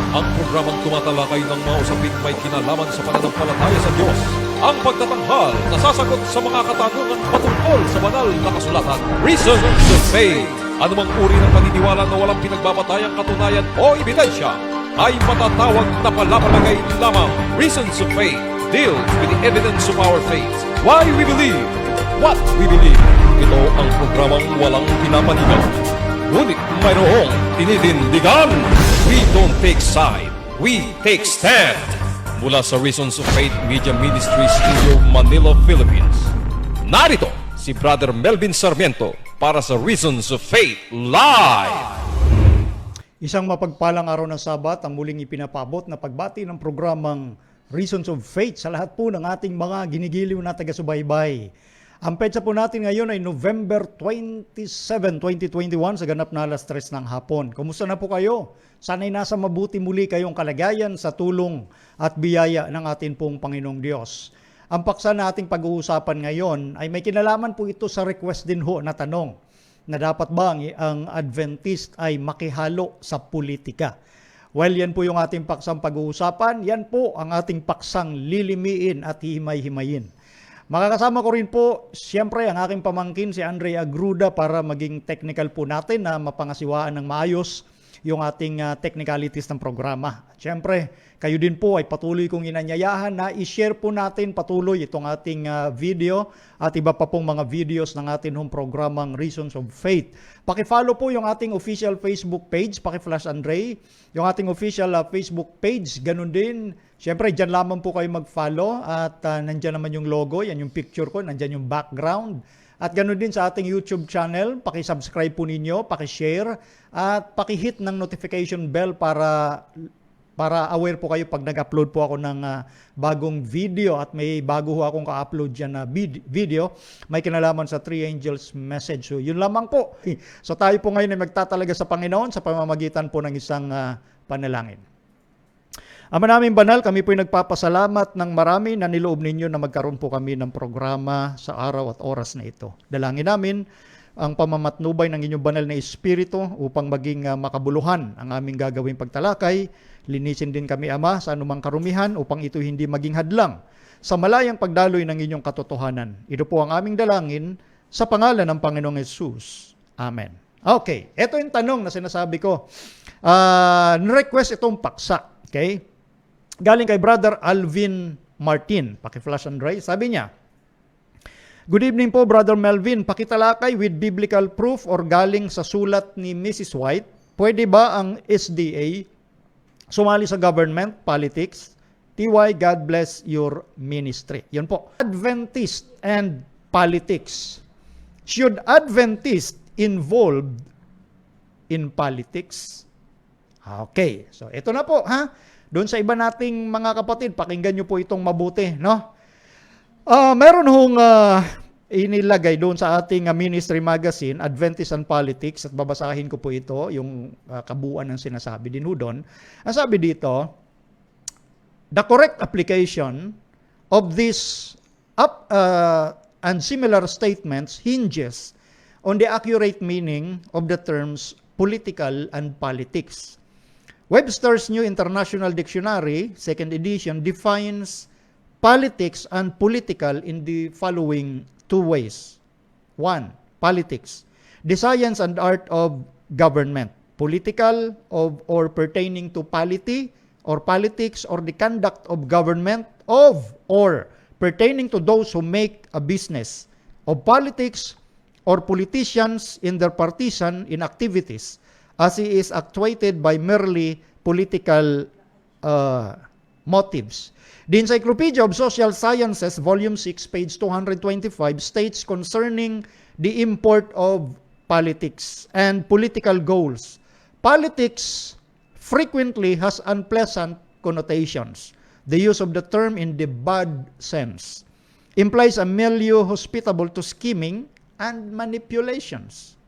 Ang programang tumatalakay ng mga usaping may kinalaman sa pananampalataya sa Diyos. Ang pagtatanghal na sasagot sa mga katanungan patungkol sa banal na kasulatan. Reasons of Faith. Anumang uri ng paniniwala na walang pinagbabatayang katunayan o ebidensya ay matatawag na palapalagay lamang. Reasons of Faith deals with the evidence of our faith. Why we believe, what we believe. Ito ang programang walang pinapanigan, ngunit mayroong tinitindigan. We don't take side, we take stand. Mula sa Reasons of Faith Media Ministries Studio, Manila, Philippines. Narito si Brother Melvin Sarmiento para sa Reasons of Faith Live. Isang mapagpalang araw ng Sabat ang muling ipinapabot na pagbati ng programang Reasons of Faith sa lahat po ng ating mga ginigiliw na taga-subaybay. Ang petsa po natin ngayon ay November 27, 2021 sa ganap na alas 3 ng hapon. Kumusta na po kayo? Sana'y nasa mabuti muli kayong kalagayan sa tulong at biyaya ng ating pong Panginoong Diyos. Ang paksa na ating pag-uusapan ngayon ay may kinalaman po ito sa request din ho na tanong na dapat ba ang Adventist ay makihalo sa politika. Well, yan po yung ating paksang pag-uusapan. Yan po ang ating paksang lilimiin at himay-himayin. Makakasama ko rin po, siyempre, ang aking pamangkin si Andre Agruda para maging technical po natin na mapangasiwaan ng maayos yung ating technicalities ng programa. Siyempre, kayo din po ay patuloy kong inanyayahan na i-share po natin patuloy itong ating video at iba pa pong mga videos ng ating home programang Reasons of Faith. Paki-follow po yung ating official Facebook page, paki-flash Andre, yung ating official Facebook page, ganun din. Siyempre, dyan lamang po kayo mag-follow at nandyan naman yung logo, yan yung picture ko, nandyan yung background. At ganoon din sa ating YouTube channel, paki-subscribe po ninyo, paki-share, at paki-hit ng notification bell para aware po kayo pag nag-upload po ako ng bagong video at may bago ho akong ka-upload dyan na video, may kinalaman sa Three Angels message. So yun lamang po. So tayo po ngayon ay magtatalaga sa Panginoon sa pamamagitan po ng isang panalangin. Ama namin banal, kami po ay nagpapasalamat ng marami na niloob ninyo na magkaroon po kami ng programa sa araw at oras na ito. Dalangin namin ang pamamatnubay ng inyong banal na Espiritu upang maging makabuluhan ang aming gagawing pagtalakay. Linisin din kami, Ama, sa anumang karumihan upang ito hindi maging hadlang sa malayang pagdaloy ng inyong katotohanan. Ito po ang aming dalangin sa pangalan ng Panginoong Hesus. Amen. Okay, ito yung tanong na sinasabi ko. Request itong paksa. Okay? Galing kay Brother Alvin Martin. Paki-flash and ray. Sabi niya, good evening po, Brother Melvin. Pakitalakay with biblical proof or galing sa sulat ni Mrs. White. Pwede ba ang SDA sumali sa government, politics? TY, God bless your ministry. Yun po. Adventist and politics. Should Adventist involved in politics? Okay. So, ito na po, ha? Doon sa iba nating mga kapatid, pakinggan nyo po itong mabuti, no? Meron hong inilagay doon sa ating ministry magazine, Adventist and Politics, at babasahin ko po ito, yung kabuuan ng sinasabi din ho doon. Ang sabi dito, the correct application of this and similar statements hinges on the accurate meaning of the terms political and politics. Webster's New International Dictionary, 2nd edition, defines politics and political in the following two ways. 1. Politics. The science and art of government. Political or pertaining to polity or politics or the conduct of government of or pertaining to those who make a business of politics or politicians in their partisan inactivities, as he is actuated by merely political motives. The Encyclopedia of Social Sciences, Volume 6, page 225, states concerning the import of politics and political goals. Politics frequently has unpleasant connotations. The use of the term in the bad sense implies a milieu hospitable to scheming and manipulations.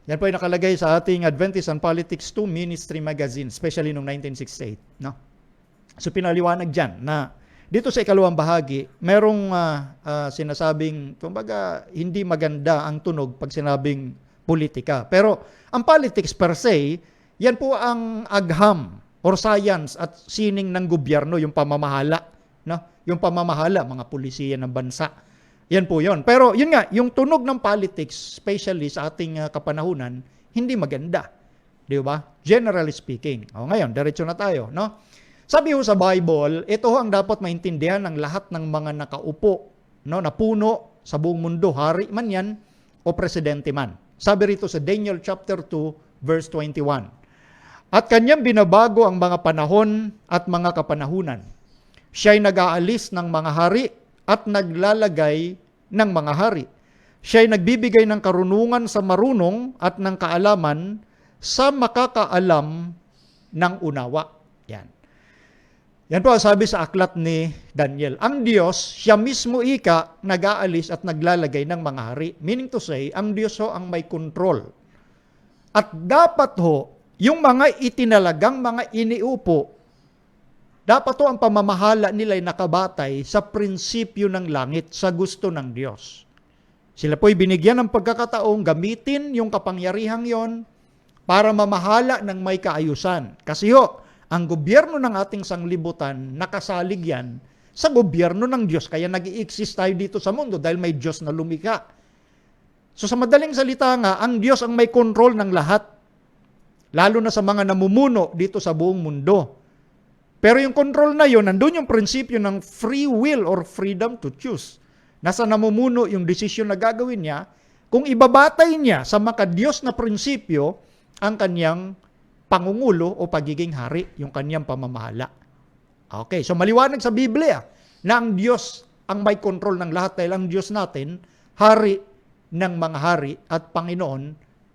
Yan po ay nakalagay sa ating Adventist and Politics 2 Ministry Magazine, especially noong 1968. No? So pinaliwanag dyan na dito sa ikalawang bahagi, merong sinasabing, kumbaga, hindi maganda ang tunog pag sinabing politika. Pero ang politics per se, yan po ang agham or science at sining ng gobyerno, yung pamamahala, no? Yung pamamahala, mga pulisiya ng bansa. Yan po yun. Pero yun nga, yung tunog ng politics, especially sa ating kapanahunan, hindi maganda. Di ba? Generally speaking. O ngayon, diretso na tayo, no? Sabi ho sa Bible, ito ho ang dapat maintindihan ng lahat ng mga nakaupo, no, na puno sa buong mundo, hari man yan o presidente man. Sabi rito sa Daniel chapter 2, verse 21. At kanyang binabago ang mga panahon at mga kapanahunan. Siya'y nag-aalis ng mga hari at naglalagay ng mga hari. Siya'y nagbibigay ng karunungan sa marunong at ng kaalaman sa makakaalam ng unawa. Yan. Yan po ang sabi sa aklat ni Daniel. Ang Diyos, siya mismo ika, nag-aalis at naglalagay ng mga hari. Meaning to say, ang Diyos ho ang may control. At dapat ho, yung mga itinalagang mga iniupo, dapat ho ang pamamahala nila ay nakabatay sa prinsipyo ng langit, sa gusto ng Diyos. Sila po'y binigyan ng pagkakataong gamitin yung kapangyarihang yon para mamahala ng may kaayusan. Kasi ho, ang gobyerno ng ating sanglibutan, nakasalig yan sa gobyerno ng Diyos. Kaya nag-i-exist tayo dito sa mundo dahil may Diyos na lumikha. So sa madaling salita nga, ang Diyos ang may control ng lahat. Lalo na sa mga namumuno dito sa buong mundo. Pero yung control na yun, nandun yung prinsipyo ng free will or freedom to choose. Nasa namumuno yung desisyon na gagawin niya, kung ibabatay niya sa makadiyos na prinsipyo ang kanyang pangungulo o pagiging hari, yung kanyang pamamahala. Okay, so maliwanag sa Biblia na ang Diyos ang may control ng lahat dahil ang Diyos natin, hari ng mga hari at Panginoon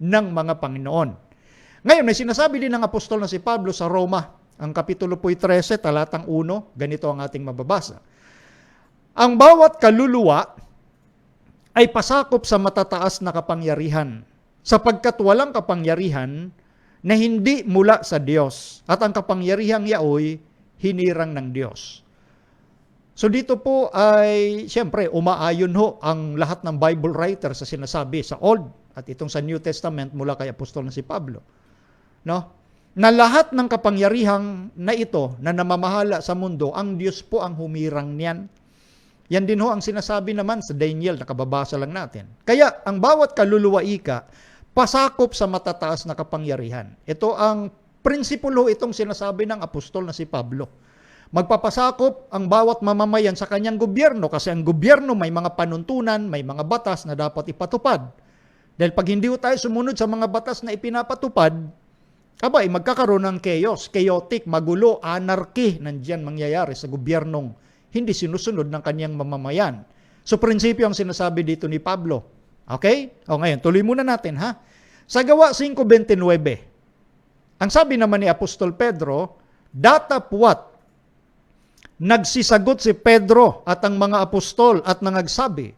ng mga Panginoon. Ngayon, may sinasabi din ng apostol na si Pablo sa Roma, ang kapitulo po'y 13, talatang 1, ganito ang ating mababasa. Ang bawat kaluluwa ay pasakop sa matataas na kapangyarihan, sapagkat walang kapangyarihan na hindi mula sa Diyos, at ang kapangyarihang yaoy hinirang ng Diyos. So dito po ay, siyempre, umaayon ho ang lahat ng Bible writers sa sinasabi sa Old at itong sa New Testament mula kay apostol na si Pablo. No? Na lahat ng kapangyarihang na ito na namamahala sa mundo, ang Diyos po ang humirang niyan. Yan din ho ang sinasabi naman sa Daniel, nakababasa lang natin. Kaya ang bawat kaluluwa ika, pasakop sa matataas na kapangyarihan. Ito ang prinsipulo itong sinasabi ng apostol na si Pablo. Magpapasakop ang bawat mamamayan sa kanyang gobyerno kasi ang gobyerno may mga panuntunan, may mga batas na dapat ipatupad. Dahil pag hindi tayo sumunod sa mga batas na ipinapatupad, abay, magkakaroon ng chaos, chaotic, magulo, anarchy, nandiyan mangyayari sa gobyernong hindi sinusunod ng kanyang mamamayan. So, prinsipyo ang sinasabi dito ni Pablo. Okay? O ngayon, tuloy muna natin ha. Sa Gawa 5:29, ang sabi naman ni Apostol Pedro, datapwat, nagsisagot si Pedro at ang mga apostol at nangagsabi,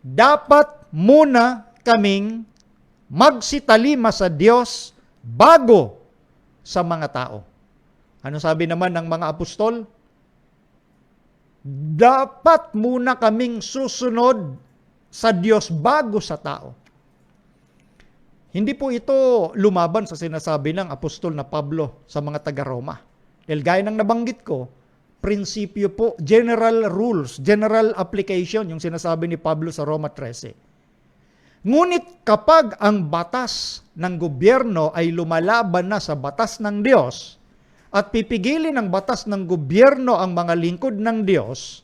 dapat muna kaming magsitalima sa Diyos bago sa mga tao. Ano sabi naman ng mga apostol? Dapat muna kaming susunod sa Diyos bago sa tao. Hindi po ito lumaban sa sinasabi ng apostol na Pablo sa mga taga-Roma. Dahil gaya ng nabanggit ko, prinsipyo po, general rules, general application, yung sinasabi ni Pablo sa Roma 13. Ngunit kapag ang batas ng gobyerno ay lumalaban na sa batas ng Diyos at pipigilin ng batas ng gobyerno ang mga lingkod ng Diyos,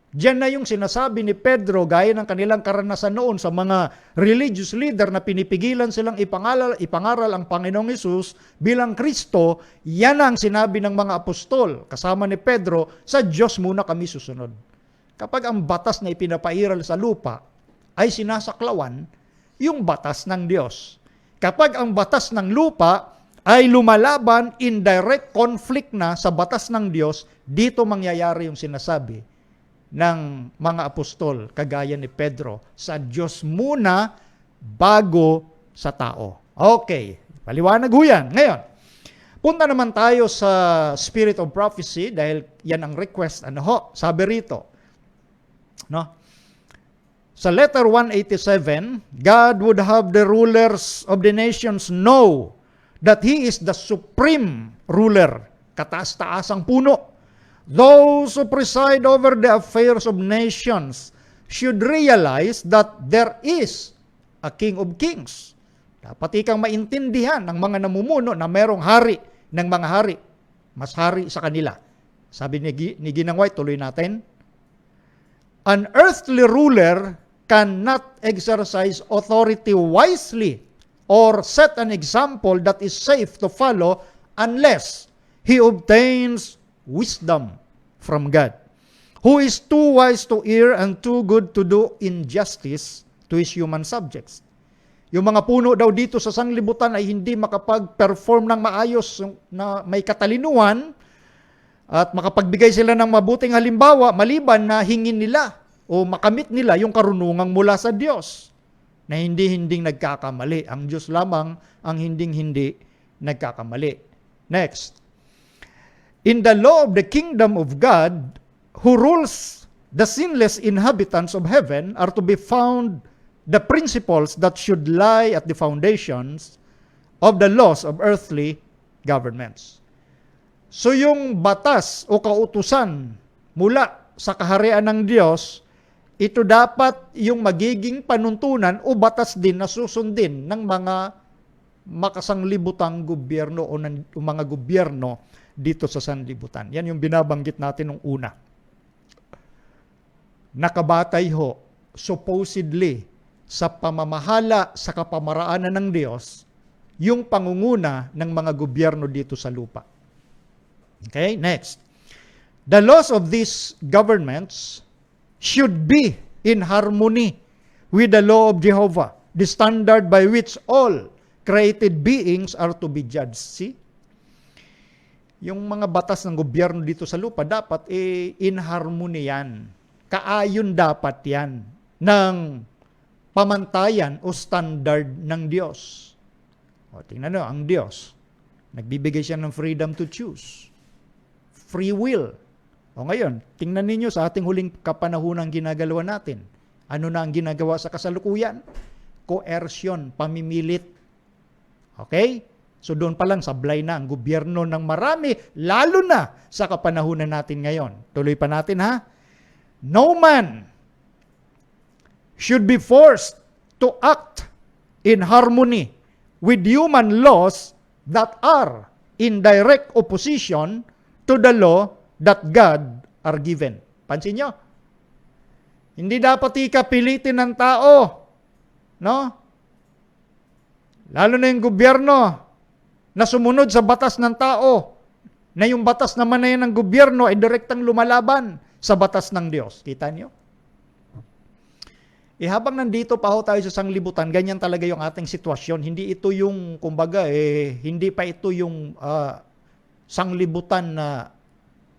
diyan na yung sinasabi ni Pedro gaya ng kanilang karanasan noon sa mga religious leader na pinipigilan silang ipangaral ang Panginoong Hesus bilang Kristo. Yan ang sinabi ng mga apostol kasama ni Pedro, sa Diyos muna kami susunod. Kapag ang batas na ipinapairal sa lupa ay sinasaklawan yung batas ng Diyos. Kapag ang batas ng lupa ay lumalaban in direct conflict na sa batas ng Diyos, dito mangyayari yung sinasabi ng mga apostol, kagaya ni Pedro, sa Diyos muna bago sa tao. Okay, paliwanag ho yan. Ngayon, punta naman tayo sa Spirit of Prophecy dahil yan ang request. Ano ho? Sabi rito, no? Sa letter 187, God would have the rulers of the nations know that He is the supreme ruler kataas-taasang puno. Those who preside over the affairs of nations should realize that there is a King of Kings. Dapat ikang maintindihan ng mga namumuno na merong hari ng mga hari. Mas hari sa kanila. Sabi ni Ginang White, tuloy natin. An earthly ruler cannot exercise authority wisely or set an example that is safe to follow unless he obtains wisdom from God, who is too wise to err and too good to do injustice to his human subjects. Yung mga puno daw dito sa sanglibutan ay hindi makapag-perform ng maayos na may katalinuhan at makapagbigay sila ng mabuting halimbawa maliban na hingin nila o makamit nila yung karunungang mula sa Diyos na hindi-hinding nagkakamali. Ang Diyos lamang ang hinding-hindi nagkakamali. Next. In the law of the kingdom of God, who rules the sinless inhabitants of heaven, are to be found the principles that should lie at the foundations of the laws of earthly governments. So yung batas o kautusan mula sa kaharian ng Diyos, ito dapat yung magiging panuntunan o batas din na susundin ng mga makasanglibutang gobyerno o mga gobyerno dito sa sanlibutan. Yan yung binabanggit natin nung una. Nakabatay ho, supposedly, sa pamamahala sa kapamaraanan ng Diyos, yung pangunguna ng mga gobyerno dito sa lupa. Okay, next. The laws of these governments should be in harmony with the law of Jehovah, the standard by which all created beings are to be judged. See? Yung mga batas ng gobyerno dito sa lupa, dapat in harmony yan. Kaayon dapat yan ng pamantayan o standard ng Diyos. O, tingnan nyo, ang Diyos, nagbibigay siya ng freedom to choose. Free will. O ngayon, tingnan ninyo sa ating huling kapanahunang ginagawa natin. Ano na ang ginagawa sa kasalukuyan? Coercion, pamimilit. Okay? So doon pa lang sablay na ang gobyerno ng marami, lalo na sa kapanahunan natin ngayon. Tuloy pa natin ha. No man should be forced to act in harmony with human laws that are in direct opposition to the law that God are given. Pansin nyo? Hindi dapat ikapilitin ng tao. No? Lalo na yung gobyerno na sumunod sa batas ng tao, na yung batas naman na yan ng gobyerno ay direktang lumalaban sa batas ng Diyos. Kita niyo? Habang nandito pa ho tayo sa sanglibutan, ganyan talaga yung ating sitwasyon. Hindi ito yung, kumbaga, hindi pa ito yung sanglibutan na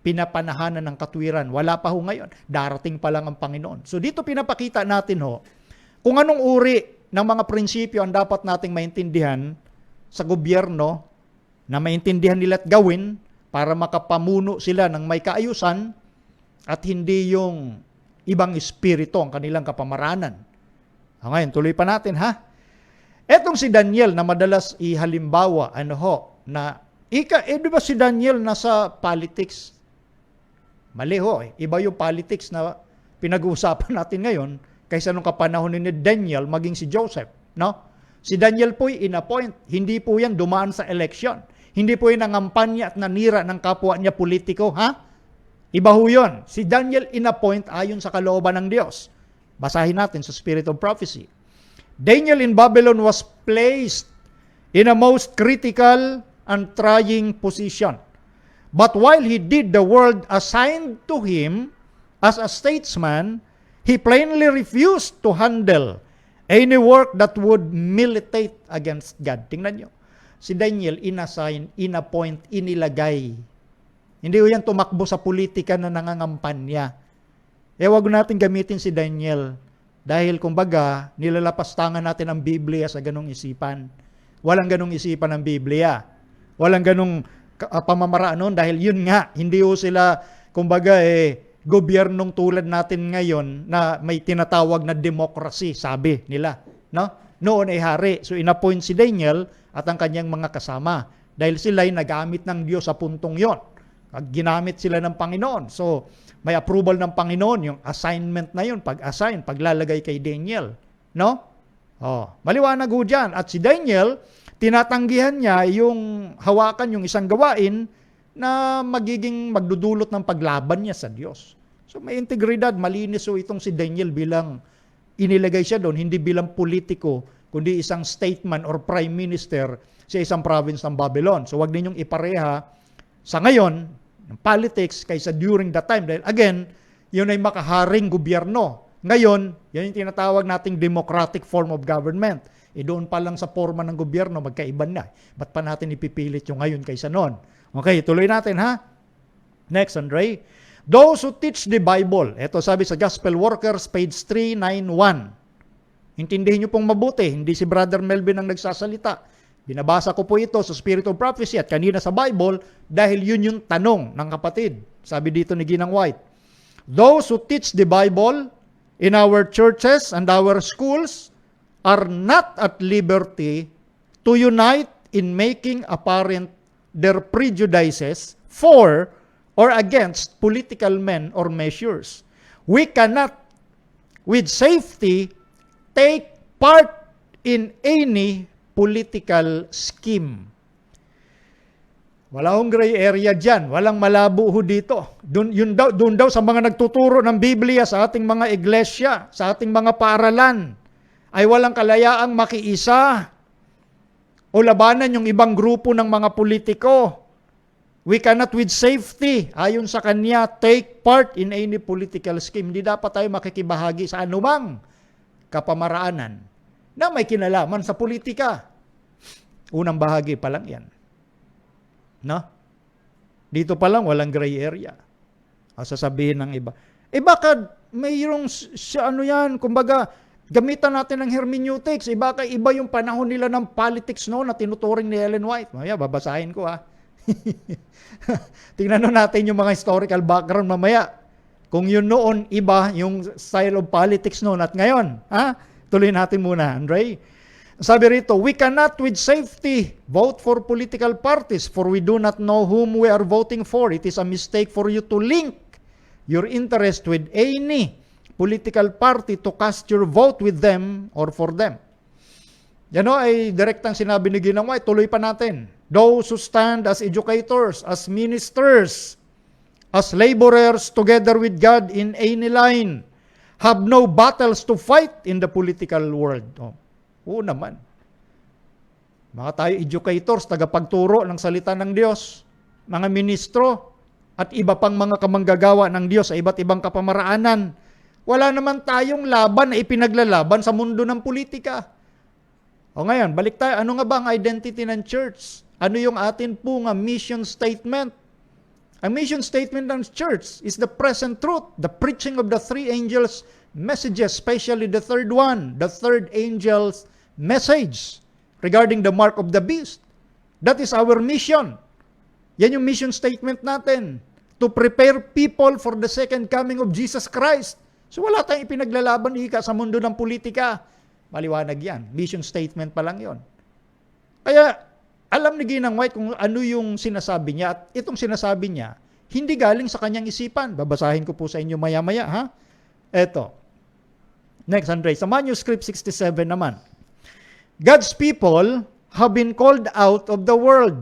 pinapanahanan ng katwiran. Wala pa ho ngayon. Darating pa lang ang Panginoon. So dito pinapakita natin ho, kung anong uri ng mga prinsipyo ang dapat nating maintindihan sa gobyerno, na maintindihan nila at gawin para makapamuno sila ng may kaayusan at hindi yung ibang espiritu ang kanilang kapamaraanan. Ngayon, tuloy pa natin ha. Etong si Daniel na madalas ihalimbawa, di ba si Daniel nasa politics? Mali ho, iba yung politics na pinag-uusapan natin ngayon kaysa nung kapanahon ni Daniel maging si Joseph, no? Si Daniel po'y in-appoint, hindi po yan dumaan sa election. Hindi po yan nangampanya at nanira ng kapwa niya politiko, ha? Iba ho yun. Si Daniel in-appoint ayon sa kalooban ng Diyos. Basahin natin sa Spirit of Prophecy. Daniel in Babylon was placed in a most critical and trying position. But while he did the work assigned to him as a statesman, he plainly refused to handle any work that would militate against God. Tingnan nyo. Si Daniel inassign, inappoint, inilagay. Hindi ko yan tumakbo sa politika na nangangampanya. Wag natin gamitin si Daniel. Dahil kumbaga, nilalapastangan natin ang Biblia sa ganong isipan. Walang ganong isipan ng Biblia. Walang ganong pamamaraan nun dahil yun nga, hindi ho sila, kumbaga gobyernong tulad natin ngayon na may tinatawag na democracy, sabi nila. No? Noon ay hari. So inappoint si Daniel at ang kanyang mga kasama dahil sila ay nagamit ng Diyos sa puntong yon Ginamit sila ng Panginoon. So, may approval ng Panginoon, yung assignment na yun, pag-assign, paglalagay kay Daniel. No? Maliwanag ho dyan. At si Daniel, tinatanggihan niya yung hawakan yung isang gawain na magdudulot ng paglaban niya sa Diyos. So may integridad, malinis ho itong si Daniel bilang inilagay siya doon, hindi bilang politiko, kundi isang statesman or prime minister sa isang province ng Babylon. So wag ninyong ipareha sa ngayon, ng politics, kaysa during that time. Dahil again, yun ay makaharing gobyerno. Ngayon, yan yung tinatawag nating democratic form of government. Doon pa lang sa forma ng gobyerno, magkaiba na. Ba't pa natin ipipilit yung ngayon kaysa noon? Okay, tuloy natin ha. Next, Andre. Those who teach the Bible. Ito sabi sa Gospel Workers, page 391. Intindihin nyo pong mabuti, hindi si Brother Melvin ang nagsasalita. Binabasa ko po ito sa Spirit of Prophecy at kanina sa Bible dahil yun yung tanong ng kapatid. Sabi dito ni Ginang White. Those who teach the Bible in our churches and our schools are not at liberty to unite in making apparent their prejudices for or against political men or measures. We cannot, with safety, take part in any political scheme. Wala hong gray area dyan. Walang malabo ho dito. Doon daw sa mga nagtuturo ng Biblia sa ating mga iglesia, sa ating mga paaralan, ay walang kalayaang makiisa o labanan yung ibang grupo ng mga politiko. We cannot with safety, ayon sa kanya, take part in any political scheme. Hindi dapat tayo makikibahagi sa anumang kapamaraanan na may kinalaman sa politika. Unang bahagi pa lang yan. No? Dito pa lang walang gray area. Sasabihin ng iba. Baka mayroong kumbaga, gamitan natin ng hermeneutics. Baka iba yung panahon nila ng politics noon na tinuturing ni Ellen White. Mamaya, babasahin ko Tingnan natin yung mga historical background mamaya. Kung yun noon, iba yung style of politics noon at ngayon. Tuloy natin muna, Andre. Sabi rito, we cannot with safety vote for political parties for we do not know whom we are voting for. It is a mistake for you to link your interest with any political party to cast your vote with them or for them. Yan ay direktang sinabi ni Ginang White. Tuloy pa natin. Those who stand as educators, as ministers, as laborers together with God in any line, have no battles to fight in the political world. Oo naman. Mga tayo educators, tagapagturo ng salita ng Diyos, mga ministro, at iba pang mga kamanggagawa ng Diyos sa iba't ibang kapamaraanan. Wala naman tayong laban na ipinaglalaban sa mundo ng politika. Ngayon, balik tayo. Ano nga ba ang identity ng church? Ano yung atin po nga mission statement? Ang mission statement ng church is the present truth, the preaching of the three angels' messages, especially the third one, the third angel's message regarding the mark of the beast. That is our mission. Yan yung mission statement natin, to prepare people for the second coming of Jesus Christ. So wala tayong ipinaglalaban sa mundo ng politika. Maliwanag yan. Mission statement pa lang yon. Kaya, alam ni Ginang White kung ano yung sinasabi niya. At itong sinasabi niya, hindi galing sa kanyang isipan. Babasahin ko po sa inyo maya-maya. Eto. Next, Andre. Sa manuscript 67 naman. God's people have been called out of the world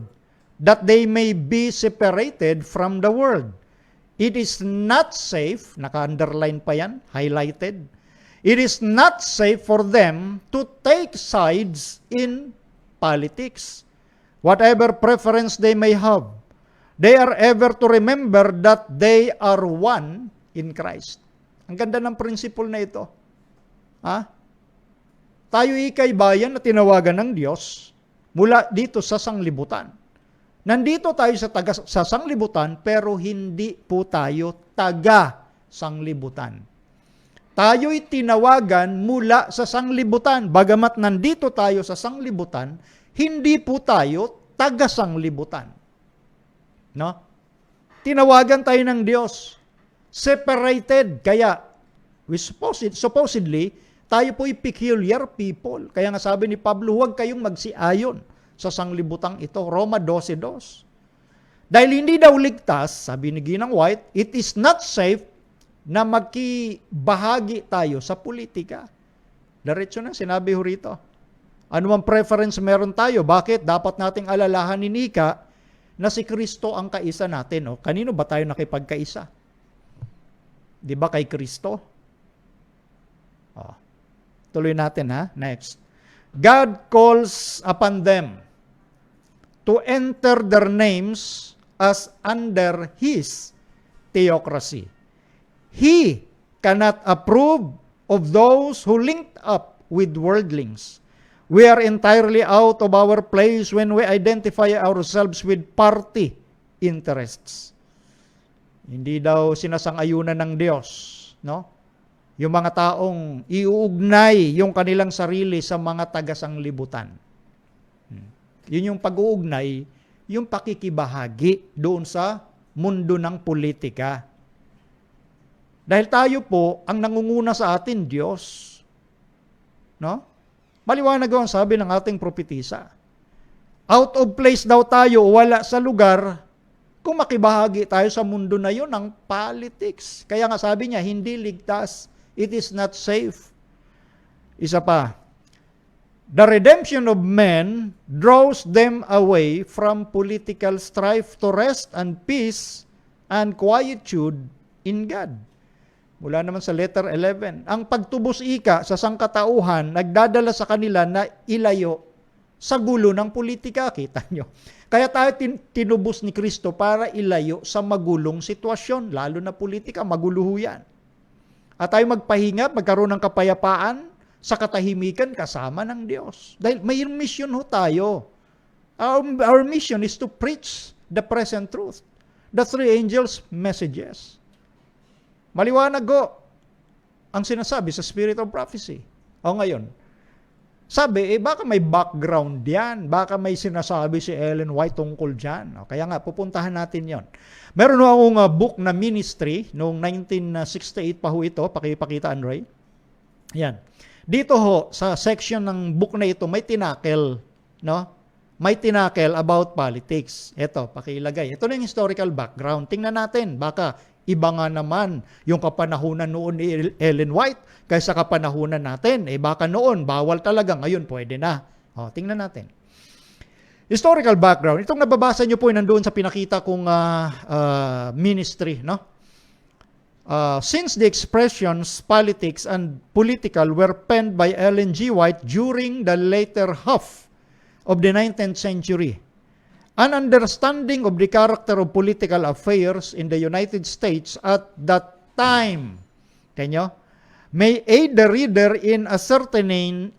that they may be separated from the world. It is not safe, naka-underline pa yan, highlighted. It is not safe for them to take sides in politics. Whatever preference they may have, they are ever to remember that they are one in Christ. Ang ganda ng principle na ito. Tayo ikay bayan na tinawagan ng Diyos mula dito sa sanglibutan. Nandito tayo sa sanglibutan pero hindi po tayo taga sanglibutan. Tayo'y tinawagan mula sa sanglibutan. Bagamat nandito tayo sa sanglibutan, hindi po tayo taga sanglibutan. No? Tinawagan tayo ng Diyos. Separated. Kaya, supposedly, tayo po'y peculiar people. Kaya nga sabi ni Pablo, huwag kayong magsiayon sa sanglibutang ito. Roma 12:2. Dahil hindi daw ligtas, sabi ni Ginang White, it is not safe na magkibahagi tayo sa politika. Diretso na, sinabi ho rito. Ano mang preference meron tayo, bakit dapat nating alalahanin ika na si Kristo ang kaisa natin? O, kanino ba tayo nakipagkaisa? Di ba kay Kristo? O, tuloy natin ha, next. God calls upon them to enter their names as under His theocracy. He cannot approve of those who linked up with worldlings. We are entirely out of our place when we identify ourselves with party interests. Hindi daw sinasang-ayunan ng Diyos, no? Yung mga taong iuugnay yung kanilang sarili sa mga taga-sanglibutan. Yun yung pag-uugnay, yung pakikibahagi doon sa mundo ng politika. Dahil tayo po, ang nangunguna sa atin, Diyos. No? Maliwanag ang sabi ng ating propetisa. Out of place daw tayo, wala sa lugar, kung makibahagi tayo sa mundo na yun ng politics. Kaya nga sabi niya, hindi ligtas. It is not safe. Isa pa, the redemption of men draws them away from political strife to rest and peace and quietude in God. Mula naman sa letter 11. Ang pagtubos ika sa sangkatauhan, nagdadala sa kanila na ilayo sa gulo ng politika. Kita nyo. Kaya tayo tinubos ni Kristo para ilayo sa magulong sitwasyon, lalo na politika, maguluho yan. At tayo magpahinga, magkaroon ng kapayapaan, sa katahimikan kasama ng Diyos. Dahil may mission ho tayo. Our mission is to preach the present truth. The three angels' messages. Maliwanag ho ang sinasabi sa Spirit of Prophecy. O ngayon, sabi, baka may background yan. Baka may sinasabi si Ellen White tungkol dyan. O, kaya nga, pupuntahan natin yon. Meron ho akong book na ministry noong 1968 pa ho ito. Pakipakita, Andre. Yan. Dito ho, sa section ng book na ito, may tinakel, no? May tinakel about politics. Ito, pakilagay. Ito na yung historical background. Tingnan natin, baka iba nga naman yung kapanahunan noon ni Ellen White kaysa kapanahunan natin. Baka noon, bawal talaga. Ngayon, pwede na. O, tingnan natin. Historical background. Itong nababasa nyo po nandoon sa pinakita kong ministry, no? Since the expressions politics and political were penned by Ellen G. White during the later half of the 19th century, an understanding of the character of political affairs in the United States at that time, kanyo, may aid the reader in ascertaining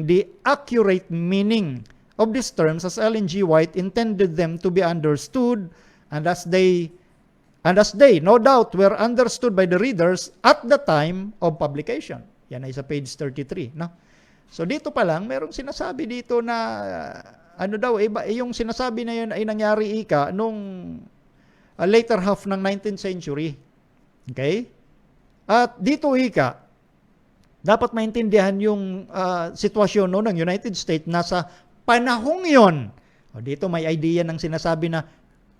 the accurate meaning of these terms as Ellen G. White intended them to be understood, and as they, no doubt, were understood by the readers at the time of publication. Yan ay sa page 33. No? So dito pa lang, merong sinasabi dito na, yung sinasabi na yun ay nangyari ika nung later half ng 19th century. Okay? At dito ika, dapat maintindihan yung sitwasyon no, ng United States na sa panahong yon. O dito may idea ng sinasabi na,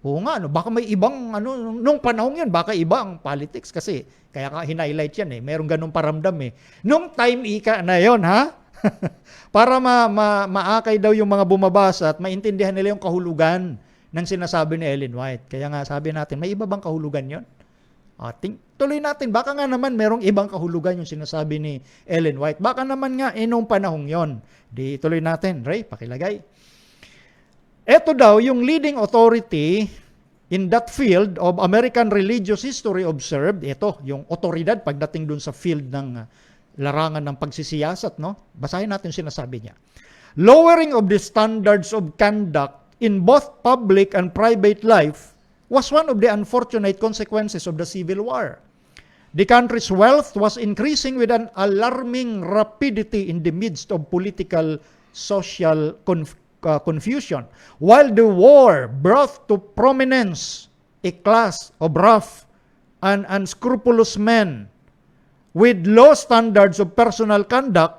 oo nga, baka may ibang, nung panahon yun, baka ibang politics kasi, kaya ka hinighlight yan merong ganun paramdam Nung time ika na yon ha? Para maakay daw yung mga bumabasa at maintindihan nila yung kahulugan ng sinasabi ni Ellen White. Kaya nga sabi natin, may iba bang kahulugan yon? Tuloy natin, baka nga naman merong ibang kahulugan yung sinasabi ni Ellen White. Baka naman nga nung panahong yon. Di tuloy natin. Ray, pakilagay. Ito daw yung leading authority in that field of American religious history observed. Ito, yung otoridad pagdating dun sa field ng larangan ng pagsisiyasat, no? Basahin natin sinasabi niya. Lowering of the standards of conduct in both public and private life was one of the unfortunate consequences of the Civil War. The country's wealth was increasing with an alarming rapidity in the midst of political, social confusion, while the war brought to prominence a class of rough and unscrupulous men with low standards of personal conduct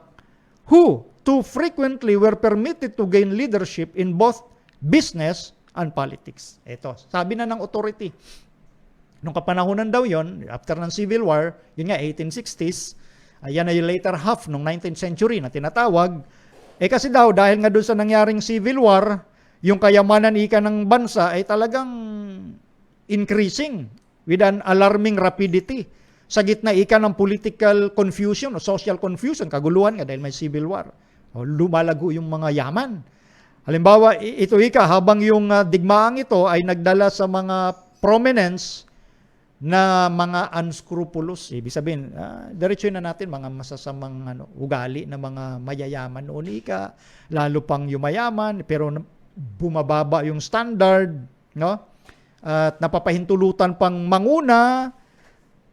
who too frequently were permitted to gain leadership in both business and politics. Ito, sabi na ng authority. Nung kapanahunan daw yon, after ng Civil War, yun nga, 1860s, ayan ay later half ng 19th century na tinatawag. Kasi daw, dahil nga doon sa nangyaring Civil War, yung kayamanan ika ng bansa ay talagang increasing with an alarming rapidity. Sa gitna ika ng political confusion o social confusion, kaguluhan nga dahil may Civil War. O lumalago yung mga yaman. Halimbawa, ito ika, habang yung digmaang ito ay nagdala sa mga prominence na mga unscrupulous. Ibig sabihin, diretso na natin mga masasamang ugali na mga mayayaman noon ika, lalo pang yumayaman, pero bumababa yung standard, no? At napapahintulutan pang manguna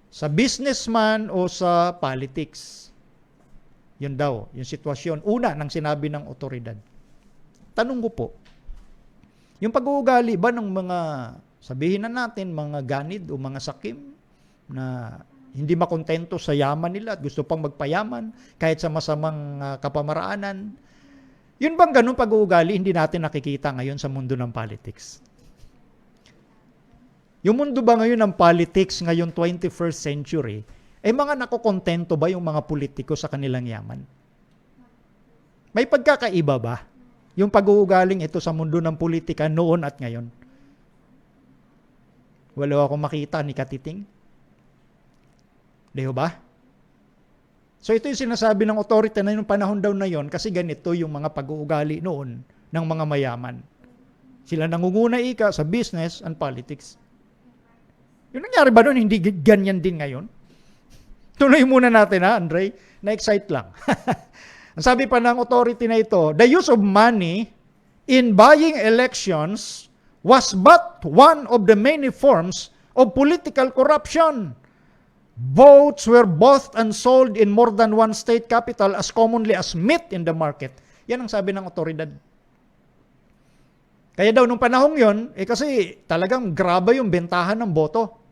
sa businessman o sa politics. Yun daw, yung sitwasyon. Una, nang sinabi ng otoridad. Tanong ko po, yung pag-uugali ba ng mga, sabihin na natin, mga ganid o mga sakim na hindi makontento sa yaman nila at gusto pang magpayaman kahit sa masamang kapamaraanan, yun bang ganun pag-uugali hindi natin nakikita ngayon sa mundo ng politics? Yung mundo ba ngayon ng politics ngayon 21st century, mga nakokontento ba yung mga politiko sa kanilang yaman? May pagkakaiba ba yung pag-uugaling ito sa mundo ng politika noon at ngayon? Wala akong makita ni Katiting. Di ba? So ito yung sinasabi ng authority na yung panahon daw na yon kasi ganito yung mga pag-uugali noon ng mga mayaman. Sila nangunguna ika sa business and politics. Yung nangyari ba doon, hindi ganyan din ngayon? Tuloy muna natin Andre. Na-excite lang. Ang sabi pa ng authority na ito, the use of money in buying elections was but one of the many forms of political corruption. Votes were bought and sold in more than one state capital as commonly as meat in the market. Yan ang sabi ng otoridad. Kaya daw nung panahong yon, kasi talagang grabe yung bentahan ng boto.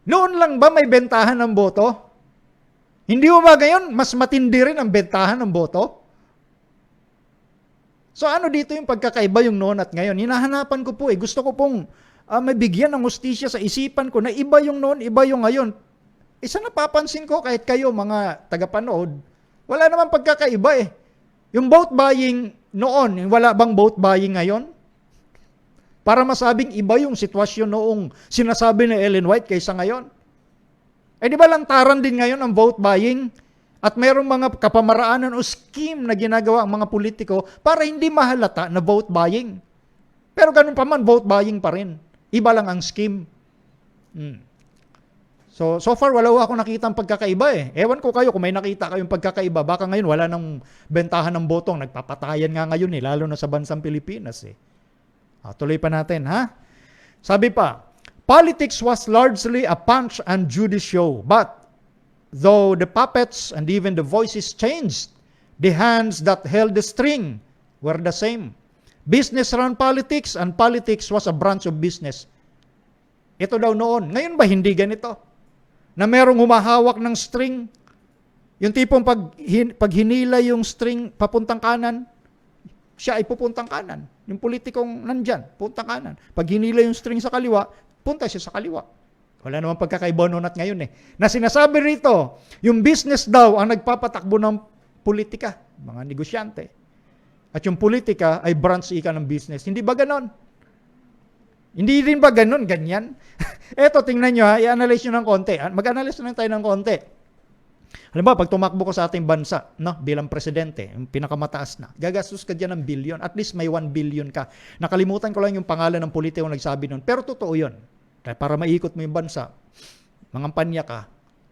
Noon lang ba may bentahan ng boto? Hindi ba ngayon mas matindi rin ang bentahan ng boto? So ano dito yung pagkakaiba yung noon at ngayon? Hinahanapan ko po gusto ko pong may bigyan ng hustisya sa isipan ko na iba yung noon, iba yung ngayon. Isa napapansin ko kahit kayo mga tagapanood, wala naman pagkakaiba Yung vote buying noon, wala bang vote buying ngayon? Para masabing iba yung sitwasyon noong sinasabi ni Ellen White kaysa ngayon. Di ba lantaran din ngayon ang vote buying? At mayroong mga kapamaraanan o scheme na ginagawa ang mga politiko para hindi mahalata na vote buying. Pero ganun pa man, vote buying pa rin. Iba lang ang scheme. So far, wala ako nakita ang pagkakaiba Ewan ko kayo kung may nakita kayong pagkakaiba. Baka ngayon wala nang bentahan ng botong. Nagpapatayan nga ngayon lalo na sa bansang Pilipinas Tuloy pa natin Sabi pa, politics was largely a punch and judy show, but though the puppets and even the voices changed, the hands that held the string were the same. Business ran politics and politics was a branch of business. Ito daw noon. Ngayon ba hindi ganito? Na merong humahawak ng string, yung tipong pag hinila yung string papuntang kanan, siya ay pupuntang kanan. Yung politikong nandyan, pupuntang kanan. Pag hinila yung string sa kaliwa, punta siya sa kaliwa. Wala namang pagkakaiba noon at ngayon Na sinasabi rito, yung business daw ang nagpapatakbo ng politika, mga negosyante. At yung politika ay branch ika ng business. Hindi ba ganon? Hindi rin ba ganon, ganyan? Eto, tingnan nyo i-analyze nyo ng konti. Mag-analyze na tayo ng konti. Halimbawa, pag tumakbo ko sa ating bansa, bilang presidente, yung pinakamataas na, gagastos ka dyan ng billion. At least may 1 billion ka. Nakalimutan ko lang yung pangalan ng politikong nagsabi nun. Pero totoo yun. Kaya para maikot mo yung bansa, mangampanya ka,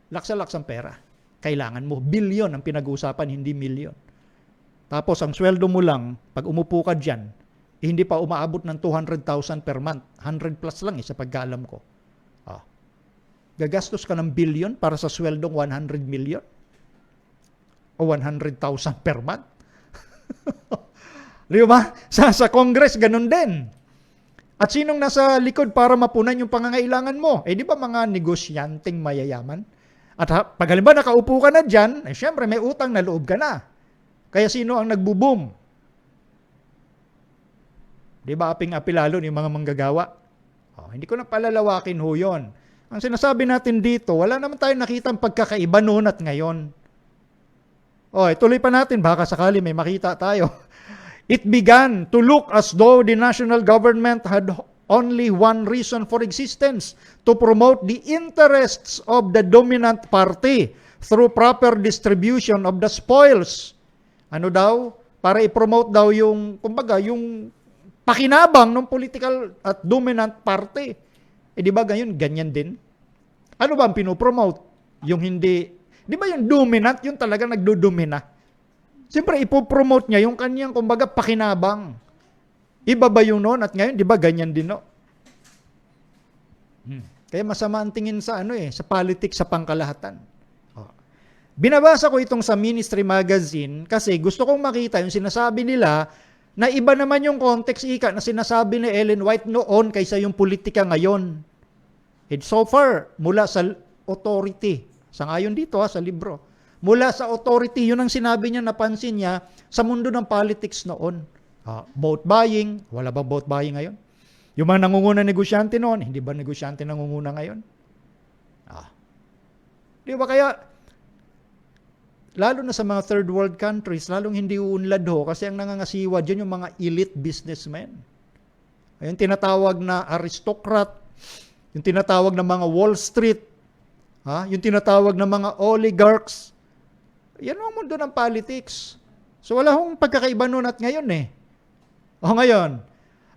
laks ang pera. Kailangan mo. Billion ang pinag-uusapan, hindi milyon. Tapos ang sweldo mo lang, pag umupo ka dyan, hindi pa umaabot ng 200,000 per month. 100 plus lang sa pagkaalam ko. Gagastos ka ng billion para sa sweldong 100 million? O 100,000 per month? Di ba? Sa Congress, ganun din. At sinong nasa likod para mapunan yung pangangailangan mo? Di ba mga negosyanteng mayayaman? At pag halimbawa nakaupo ka na dyan, syempre may utang na loob ka na. Kaya sino ang nagbo-boom? Di ba aping-api lalo yung mga manggagawa? Hindi ko na palalawakin ho yun. Ang sinasabi natin dito, wala naman tayong nakitang pagkakaiba noon at ngayon. Tuloy pa natin, baka sakali may makita tayo. It began to look as though the national government had only one reason for existence, to promote the interests of the dominant party through proper distribution of the spoils. Ano daw? Para i-promote daw yung, kumbaga, yung pakinabang ng political at dominant party. Di ba ganyan din? Ano ba ang pinopromote? Yung hindi, di ba yung dominant, yung talaga nagdodomina? Siyempre, ipopromote niya yung kanyang, kumbaga, pakinabang. Iba ba yung noon at ngayon? Di ba ganyan din, no? Kaya masama ang tingin sa sa politics, sa pangkalahatan. Binabasa ko itong sa Ministry Magazine kasi gusto kong makita yung sinasabi nila na iba naman yung context na sinasabi ni Ellen White noon kaysa yung politika ngayon. And so far, mula sa authority, sangayon dito sa libro, mula sa authority, yun ang sinabi niya, napansin niya sa mundo ng politics noon. Vote buying, wala bang vote buying ngayon? Yung mga nangunguna negosyante noon, hindi ba negosyante nangunguna ngayon? Di ba kaya, lalo na sa mga third world countries, lalong hindi uunlad ho kasi ang nangangasiwa dyan yung mga elite businessmen. Yung tinatawag na aristocrat, yung tinatawag na mga Wall Street, yung tinatawag na mga oligarchs. Yan ang mundo ng politics. So wala hong pagkakaiba noon at ngayon ngayon,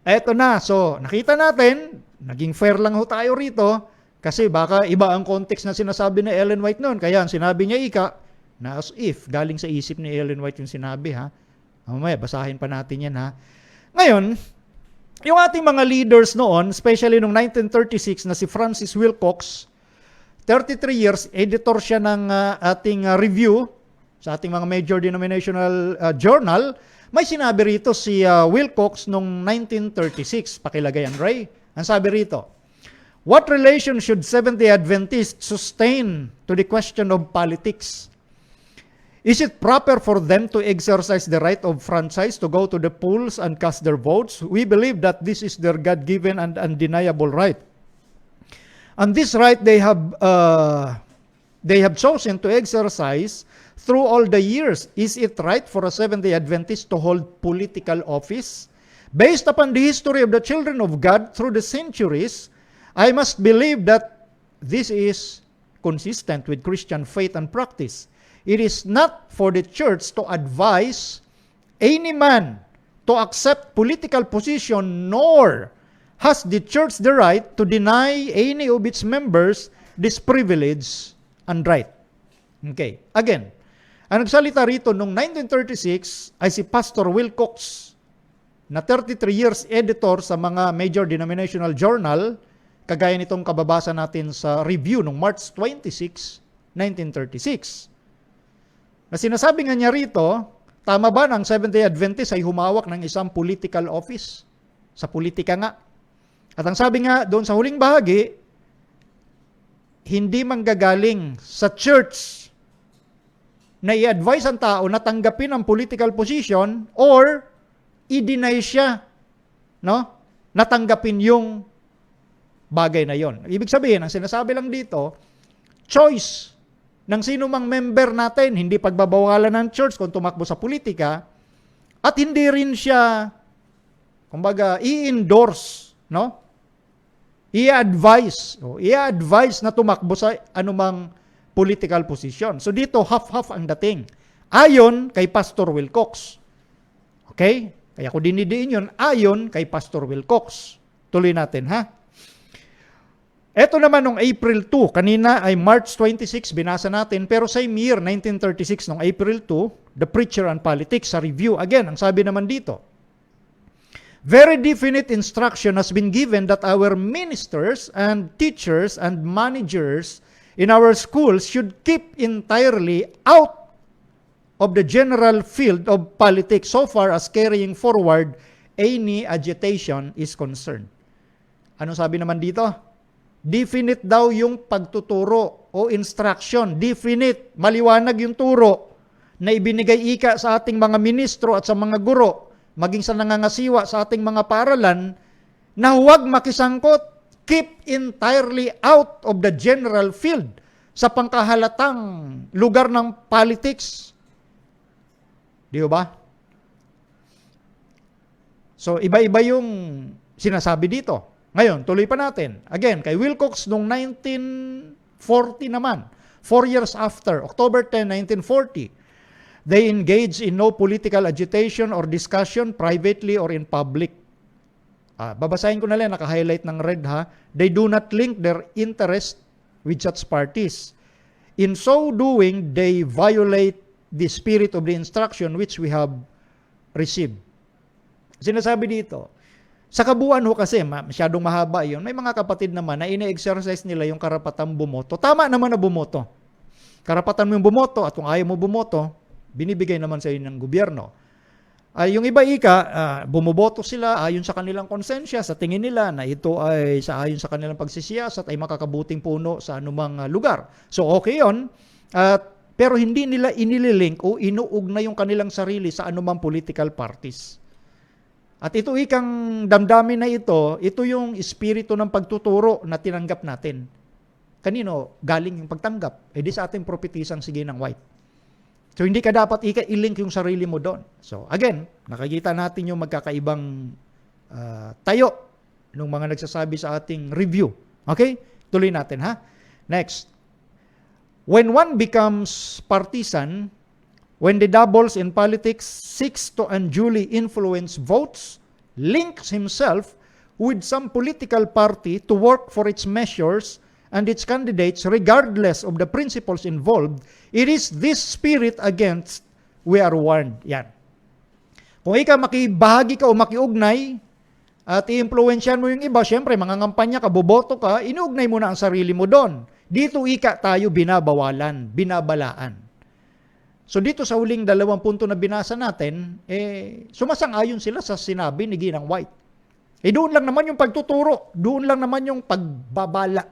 eto na. So nakita natin, naging fair lang ho tayo rito kasi baka iba ang context na sinasabi ni Ellen White noon. Kaya sinabi niya na as if, galing sa isip ni Ellen White yung sinabi Mamaya, basahin pa natin yan Ngayon, yung ating mga leaders noon, especially noong 1936 na si Francis Wilcox, 33 years, editor siya ng ating review sa ating mga major denominational journal. May sinabi rito si Wilcox noong 1936. Pakilagay yan, Ray. Ang sabi rito, what relation should Seventh-day Adventists sustain to the question of politics? Is it proper for them to exercise the right of franchise to go to the polls and cast their votes? We believe that this is their God-given and undeniable right. And this right they have chosen to exercise through all the years. Is it right for a Seventh-day Adventist to hold political office? Based upon the history of the children of God through the centuries, I must believe that this is consistent with Christian faith and practice. It is not for the church to advise any man to accept political position, nor has the church the right to deny any of its members this privilege and right. Okay. Again, ang nagsalita rito noong 1936 ay si Pastor Wilcox, na 33 years editor sa mga major denominational journal, kagaya nitong kababasa natin sa review noong March 26, 1936. Na sinasabi nga niya rito, tama ba ng Seventh-day Adventist ay humawak ng isang political office? Sa politika nga. At ang sabi nga doon sa huling bahagi, hindi manggagaling sa church na i-advise ang tao na tanggapin ang political position or i-deny siya, natanggapin yung bagay na yon. Ibig sabihin, ang sinasabi lang dito, choice ng sino mang member natin, hindi pagbabawalan ng church kung tumakbo sa politika, at hindi rin siya, kumbaga, i-endorse, i-advise na tumakbo sa anumang political position. So dito, half-half ang dating. Ayon kay Pastor Wilcox. Okay? Kaya ko dinidiin yun, ayon kay Pastor Wilcox. Tuloy natin, Ito naman nung April 2, kanina ay March 26, binasa natin, pero same year, 1936, nung April 2, The Preacher and Politics, sa review, again, ang sabi naman dito, very definite instruction has been given that our ministers and teachers and managers in our schools should keep entirely out of the general field of politics so far as carrying forward any agitation is concerned. Ano sabi naman dito? Definite daw yung pagtuturo o instruction. Definite, maliwanag yung turo na ibinigay sa ating mga ministro at sa mga guro maging sa nangangasiwa sa ating mga paaralan na huwag makisangkot, keep entirely out of the general field sa pangkahalatang lugar ng politics. Di ba? So, iba-iba yung sinasabi dito. Ngayon, tuloy pa natin. Again, kay Wilcox noong 1940 naman, 4 years after, October 10, 1940, they engage in no political agitation or discussion privately or in public. Babasahin ko na lang, naka-highlight ng red ha. They do not link their interest with such parties. In so doing, they violate the spirit of the instruction which we have received. Sinasabi dito, sa kabuuan ho kasi, masyadong mahaba yun, may mga kapatid naman na ine-exercise nila yung karapatang bumoto. Tama naman na bumoto. Karapatan mo yung bumoto at kung ayaw mo bumoto, binibigay naman sa iyo ng gobyerno. Yung iba bumoboto sila ayon sa kanilang konsensya, sa tingin nila na ito ay ayon sa kanilang pagsisiyasat ay makakabuting puno sa anumang lugar. So okay yun, pero hindi nila inililink o inuugnay yung kanilang sarili sa anumang political parties. At ito ikang damdamin na ito yung espiritu ng pagtuturo na tinanggap natin. Kanino galing yung pagtanggap? Di sa ating propetisan si Ginang White. So hindi ka dapat i-link yung sarili mo doon. So again, nakikita natin yung magkakaibang tayo ng mga nagsasabi sa ating review. Okay? Tuloy natin ha. Next. When one becomes partisan, when the doubles in politics seeks to unduly influence votes, links himself with some political party to work for its measures and its candidates regardless of the principles involved, it is this spirit against we are warned. Yan. Kung ikaw makibahagi ka o makiugnay at i-influensyan mo yung iba, syempre mangangampanya ka, boboto ka, inuugnay mo na ang sarili mo doon. Dito tayo binabawalan, binabalaan. So dito sa huling 2 punto na binasa natin, sumasang-ayon sila sa sinabi ni Ginang White. Doon lang naman yung pagtuturo, doon lang naman yung pagbabala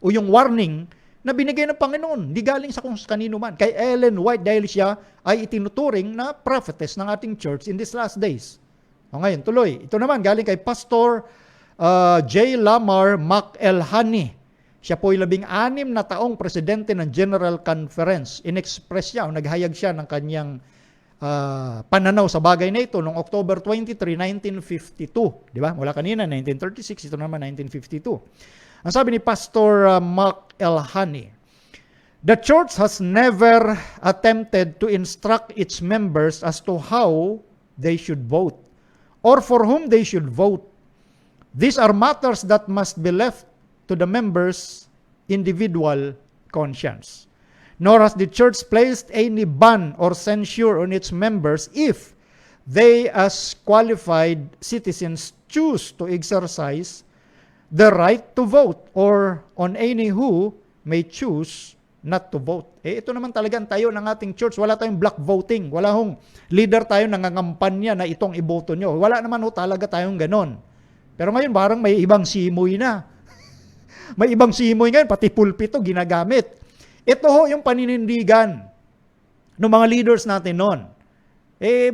o yung warning na binigay ng Panginoon, di galing sa kung kanino man. Kay Ellen White dahil siya ay itinuturing na prophetess ng ating church in these last days. O ngayon, tuloy. Ito naman galing kay Pastor J. Lamar McElhaney. Siya po ay 16 na taong presidente ng General Conference. In-express siya o naghayag siya ng kanyang pananaw sa bagay na ito noong October 23, 1952. Di ba? Mula kanina, 1936. Ito naman, 1952. Ang sabi ni Pastor McElhaney, the church has never attempted to instruct its members as to how they should vote or for whom they should vote. These are matters that must be left to the members' individual conscience. Nor has the church placed any ban or censure on its members if they as qualified citizens choose to exercise the right to vote or on any who may choose not to vote. Ito naman talagang tayo ng ating church. Wala tayong block voting. Wala hong leader tayo nangangampanya na itong iboto nyo. Wala naman ho talaga tayong ganon. Pero ngayon parang may ibang simoy na. May ibang simoy ngayon, pati pulpito ginagamit. Ito ho yung paninindigan ng mga leaders natin noon.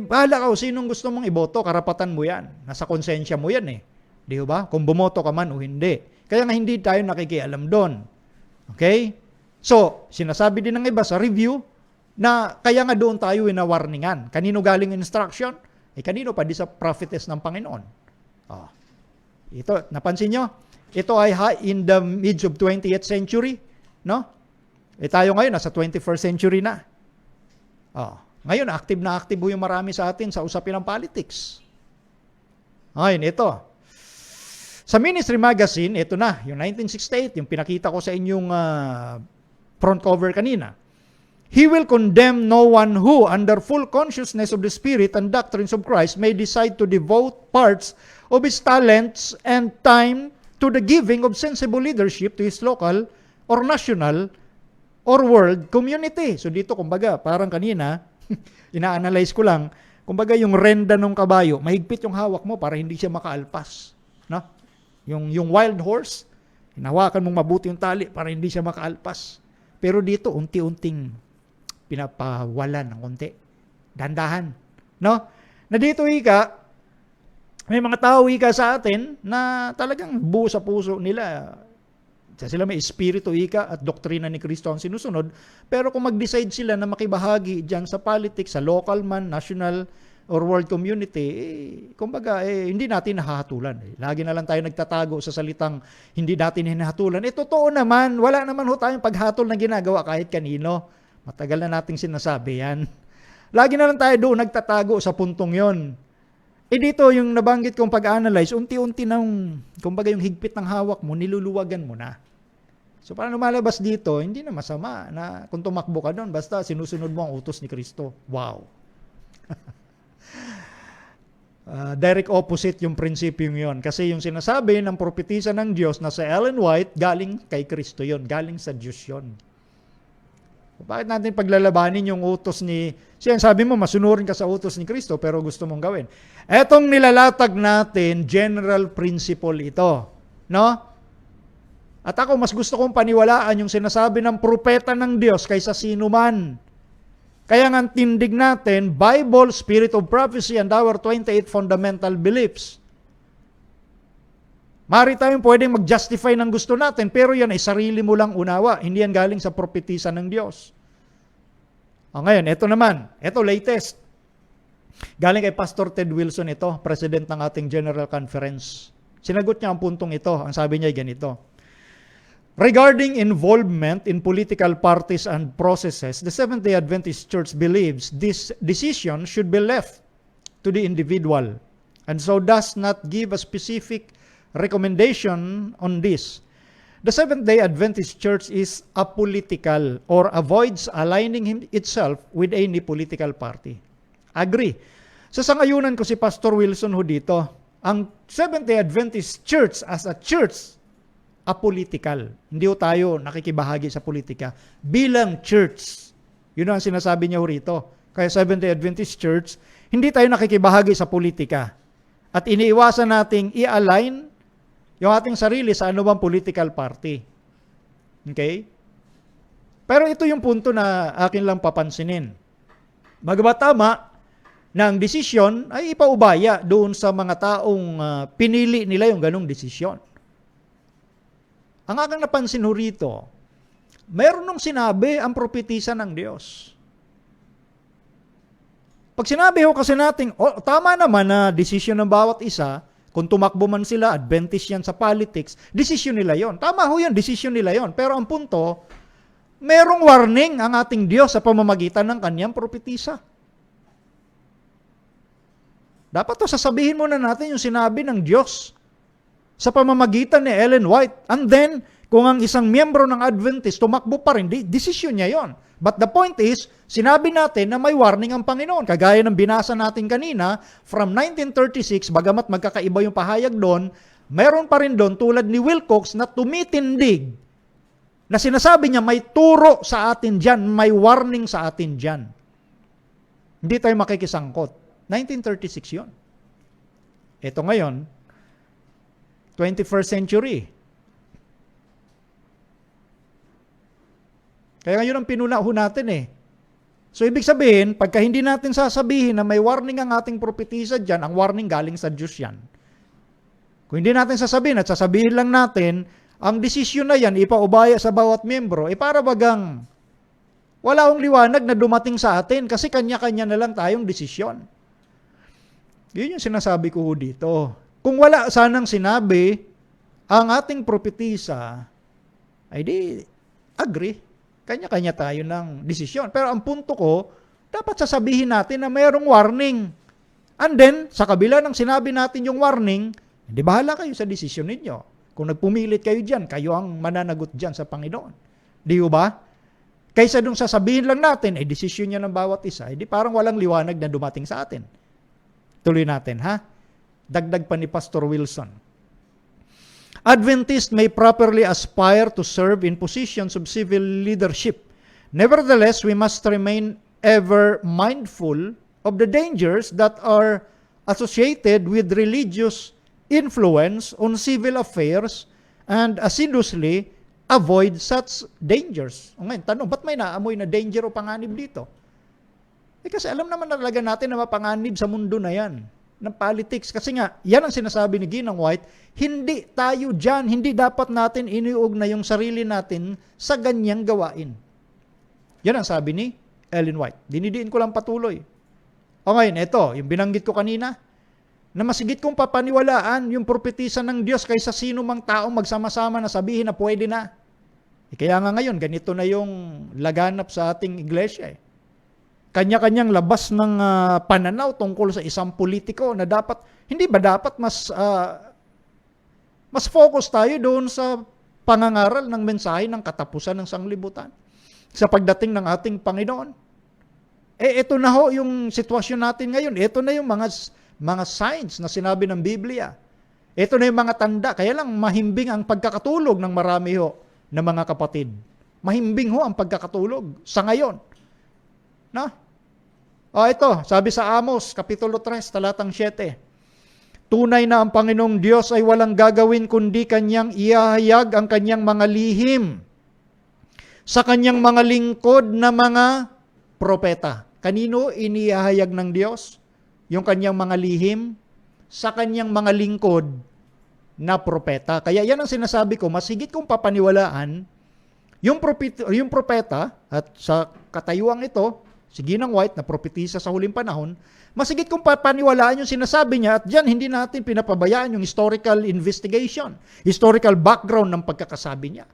Bahala ka, sinong gusto mong iboto, karapatan mo yan. Nasa konsensya mo yan eh. Di ba? Kung bumoto ka man o hindi. Kaya nga hindi tayo nakikialam doon. Okay? So, sinasabi din ng iba sa review na kaya nga doon tayo inawarningan. Kanino galing instruction? Kanino pa di sa prophetess ng Panginoon. Ito, napansin nyo? Ito ay in the mid of 20th century, no? Tayo ngayon, nasa 21st century na. Ngayon, active na active yung marami sa atin sa usapin ng politics. Ngayon, ito. Sa Ministry Magazine, ito na, yung 1968, yung pinakita ko sa inyong front cover kanina. He will condemn no one who, under full consciousness of the Spirit and doctrines of Christ, may decide to devote parts of his talents and time to the giving of sensible leadership to his local or national or world community. So dito, kumbaga, parang kanina, ina-analyze ko lang, kumbaga yung renda ng kabayo, mahigpit yung hawak mo para hindi siya makaalpas. No? Yung wild horse, hinawakan mong mabuti yung tali para hindi siya makaalpas. Pero dito, unti-unting pinapawalan ng konti. Dandahan. No? Na dito, May mga tao ika sa atin na talagang buo sa puso nila. Sila may espiritu ika at doktrina ni Kristo ang sinusunod. Pero kung mag-decide sila na makibahagi dyan sa politics, sa local man, national, or world community, kumbaga, hindi natin nahahatulan. Lagi na lang tayo nagtatago sa salitang hindi natin hinahatulan. Totoo naman, wala naman ho tayong paghatol na ginagawa kahit kanino. Matagal na nating sinasabi yan. Lagi na lang tayo doon nagtatago sa puntong yon. Dito, yung nabanggit kong pag-analyze, unti-unti nang, kumbaga yung higpit ng hawak mo, niluluwagan mo na. So, para lumalabas dito, hindi na masama na kung tumakbo ka doon, basta sinusunod mo ang utos ni Kristo. Wow! Direct opposite yung prinsipyong yon. Kasi yung sinasabi ng propetisa ng Diyos na sa Ellen White, galing kay Kristo yon, galing sa Diyos yon. Bakit natin paglalabanin yung utos ni... Sabi mo, masunurin ka sa utos ni Kristo, pero gusto mong gawin. Etong nilalatag natin, general principle ito. No? At ako, mas gusto kong paniwalaan yung sinasabi ng propeta ng Diyos kaysa sino man. Kaya nga tindig natin, Bible, Spirit of Prophecy, and our 28 fundamental beliefs. Mari tayong pwedeng mag-justify ng gusto natin, pero yan ay sarili mo lang unawa. Hindi yan galing sa propetisa ng Diyos. Ngayon, ito naman. Ito latest. Galing kay Pastor Ted Wilson ito, President ng ating General Conference. Sinagot niya ang puntong ito. Ang sabi niya ay ganito. Regarding involvement in political parties and processes, the Seventh-day Adventist Church believes this decision should be left to the individual and so does not give a specific recommendation on this. The Seventh-day Adventist Church is apolitical or avoids aligning itself with any political party. Agree. Sa sangayunan ko si Pastor Wilson ho dito, ang Seventh-day Adventist Church as a church, apolitical. Hindi ho tayo nakikibahagi sa politika. Bilang church, yun ang sinasabi niya ho rito. Kaya Seventh-day Adventist Church, hindi tayo nakikibahagi sa politika. At iniiwasan nating i-align yung ating sarili sa anumang political party. Okay? Pero ito yung punto na akin lang papansinin. Bagamat tama na ang desisyon ay ipaubaya doon sa mga taong pinili nila yung ganong desisyon. Ang aking napansin ho rito, meron nung sinabi ang propetisa ng Diyos. Pag sinabi ho kasi natin, tama naman na desisyon ng bawat isa, kung tumakbo man sila, Adventist yan sa politics, desisyon nila yon. Tama ho yan, desisyon nila yon. Pero ang punto, merong warning ang ating Diyos sa pamamagitan ng kanyang propetisa. Dapat to sasabihin muna natin yung sinabi ng Diyos sa pamamagitan ni Ellen White. And then, kung ang isang miyembro ng Adventist tumakbo pa rin, desisyon niya yon. But the point is, sinabi natin na may warning ang Panginoon. Kagaya ng binasa natin kanina, from 1936, bagamat magkakaiba yung pahayag doon, meron pa rin doon tulad ni Wilcox na tumitindig na sinasabi niya may turo sa atin dyan, may warning sa atin dyan. Hindi tayo makikisangkot. 1936 yon. Ito ngayon, 21st century. Kaya ngayon ang pinunaho natin eh. So ibig sabihin, pagka hindi natin sasabihin na may warning ang ating propetisa dyan, ang warning galing sa Diyos yan. Kung hindi natin sasabihin at sasabihin lang natin, ang desisyon na yan ipaubaya sa bawat miyembro, para bagang wala akong liwanag na dumating sa atin kasi kanya-kanya na lang tayong desisyon. Yun yung sinasabi ko dito. Kung wala sanang sinabi, ang ating propetisa, ay di agree. Kanya-kanya tayo ng desisyon. Pero ang punto ko, dapat sasabihin natin na mayroong warning. And then, sa kabila ng sinabi natin yung warning, hindi bahala kayo sa desisyon ninyo. Kung nagpumilit kayo dyan, kayo ang mananagot dyan sa Panginoon. Di ba? Kaysa dong sasabihin lang natin, desisyon niya ng bawat isa, di parang walang liwanag na dumating sa atin. Tuloy natin, ha? Dagdag pa ni Pastor Wilson. Adventists may properly aspire to serve in positions of civil leadership. Nevertheless, we must remain ever mindful of the dangers that are associated with religious influence on civil affairs and assiduously avoid such dangers. O ngayon, tanong, ba't may naamoy na danger o panganib dito? Kasi alam naman talaga natin na mapanganib sa mundo na yan. ng politics. Kasi nga, yan ang sinasabi ni Ginang White, hindi tayo dyan, hindi dapat natin iniugnay yung sarili natin sa ganyang gawain. Yan ang sabi ni Ellen White. Dinidiin ko lang patuloy. O ngayon, ito, yung binanggit ko kanina, na masigit kong papaniwalaan yung propetisa ng Diyos kaysa sino mang taong magsama-sama na sabihin na pwede na. Kaya nga ngayon, ganito na yung laganap sa ating iglesia. Kanya-kanyang labas ng pananaw tungkol sa isang politiko na dapat, hindi ba dapat mas focus tayo doon sa pangangaral ng mensahe ng katapusan ng sanglibutan sa pagdating ng ating Panginoon. Ito na ho yung sitwasyon natin ngayon. Ito na yung mga signs na sinabi ng Biblia. Ito na yung mga tanda. Kaya lang mahimbing ang pagkakatulog ng marami ho na mga kapatid. Mahimbing ho ang pagkakatulog sa ngayon. No? Ito, sabi sa Amos, Kapitulo 3, talatang 7. Tunay na ang Panginoong Diyos ay walang gagawin kundi kanyang ihahayag ang kanyang mga lihim sa kanyang mga lingkod na mga propeta. Kanino inihahayag ng Diyos yung kanyang mga lihim? Sa kanyang mga lingkod na propeta. Kaya yan ang sinasabi ko, masigit kong papaniwalaan yung propeta at sa katayuang ito, si Ginang White na propetisa sa huling panahon, masigit kong papaniwalaan yung sinasabi niya at dyan hindi natin pinapabayaan yung historical investigation, historical background ng pagkakasabi niya.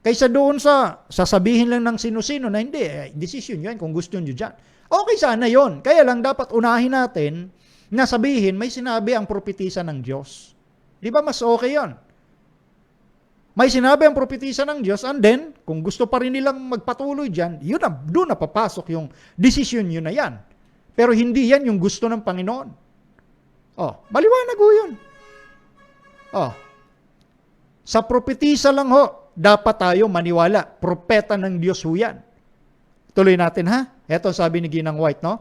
Kaysa doon sa sasabihin lang ng sino-sino na hindi, decision yan kung gusto nyo dyan. Okay sana yon. Kaya lang dapat unahin natin na sabihin may sinabi ang propetisa ng Diyos. Di ba mas okay yon? May sinabi ang propetisa ng Diyos and then, kung gusto pa rin nilang magpatuloy dyan, yun na, doon na papasok yung decision yun na yan. Pero hindi yan yung gusto ng Panginoon. Maliwanag ho yun. Sa propetisa lang ho, dapat tayo maniwala. Propeta ng Diyos ho yan. Tuloy natin ha. Ito sabi ni Ginang White, no?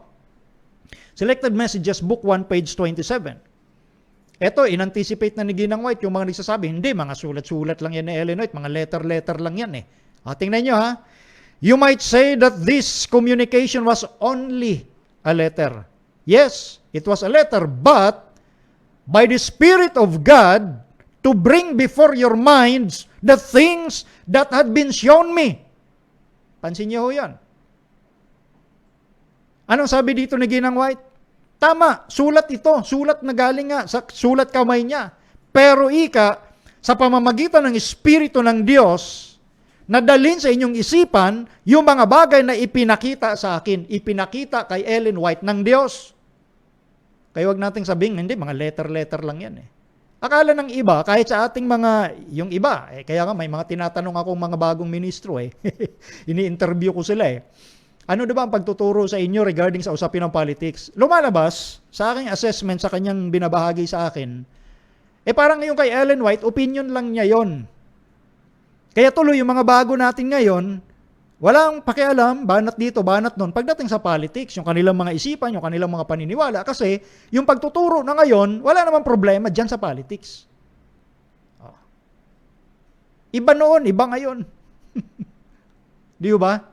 Selected Messages, Book 1, page 27. Ito, in-anticipate na ni Ginang White yung mga nagsasabi, hindi, mga sulat-sulat lang yan ni Ellen White, mga letter-letter lang yan eh. Tingnan nyo ha. You might say that this communication was only a letter. Yes, it was a letter, but by the Spirit of God, to bring before your minds the things that had been shown me. Pansin niyo ho yan. Anong sabi dito ni Ginang White? Tama, sulat ito. Sulat na galing nga sa sulat kamay niya. Pero sa pamamagitan ng Espiritu ng Diyos, nadalhin sa inyong isipan yung mga bagay na ipinakita sa akin. Ipinakita kay Ellen White ng Diyos. Kaya wag nating sabihin, hindi, mga letter-letter lang yan eh. Akala ng iba, kahit sa ating yung iba, kaya nga may mga tinatanong akong mga bagong ministro ini-interview ko sila Ano ba ang pagtuturo sa inyo regarding sa usapin ng politics? Lumalabas, sa aking assessment sa kanyang binabahagi sa akin, parang yung kay Ellen White, opinion lang niya yon. Kaya tuloy yung mga bago natin ngayon, walang pakialam, banat dito, banat doon, pagdating sa politics, yung kanilang mga isipan, yung kanilang mga paniniwala, kasi yung pagtuturo na ngayon, wala namang problema dyan sa politics. Iba noon, iba ngayon. Di ba?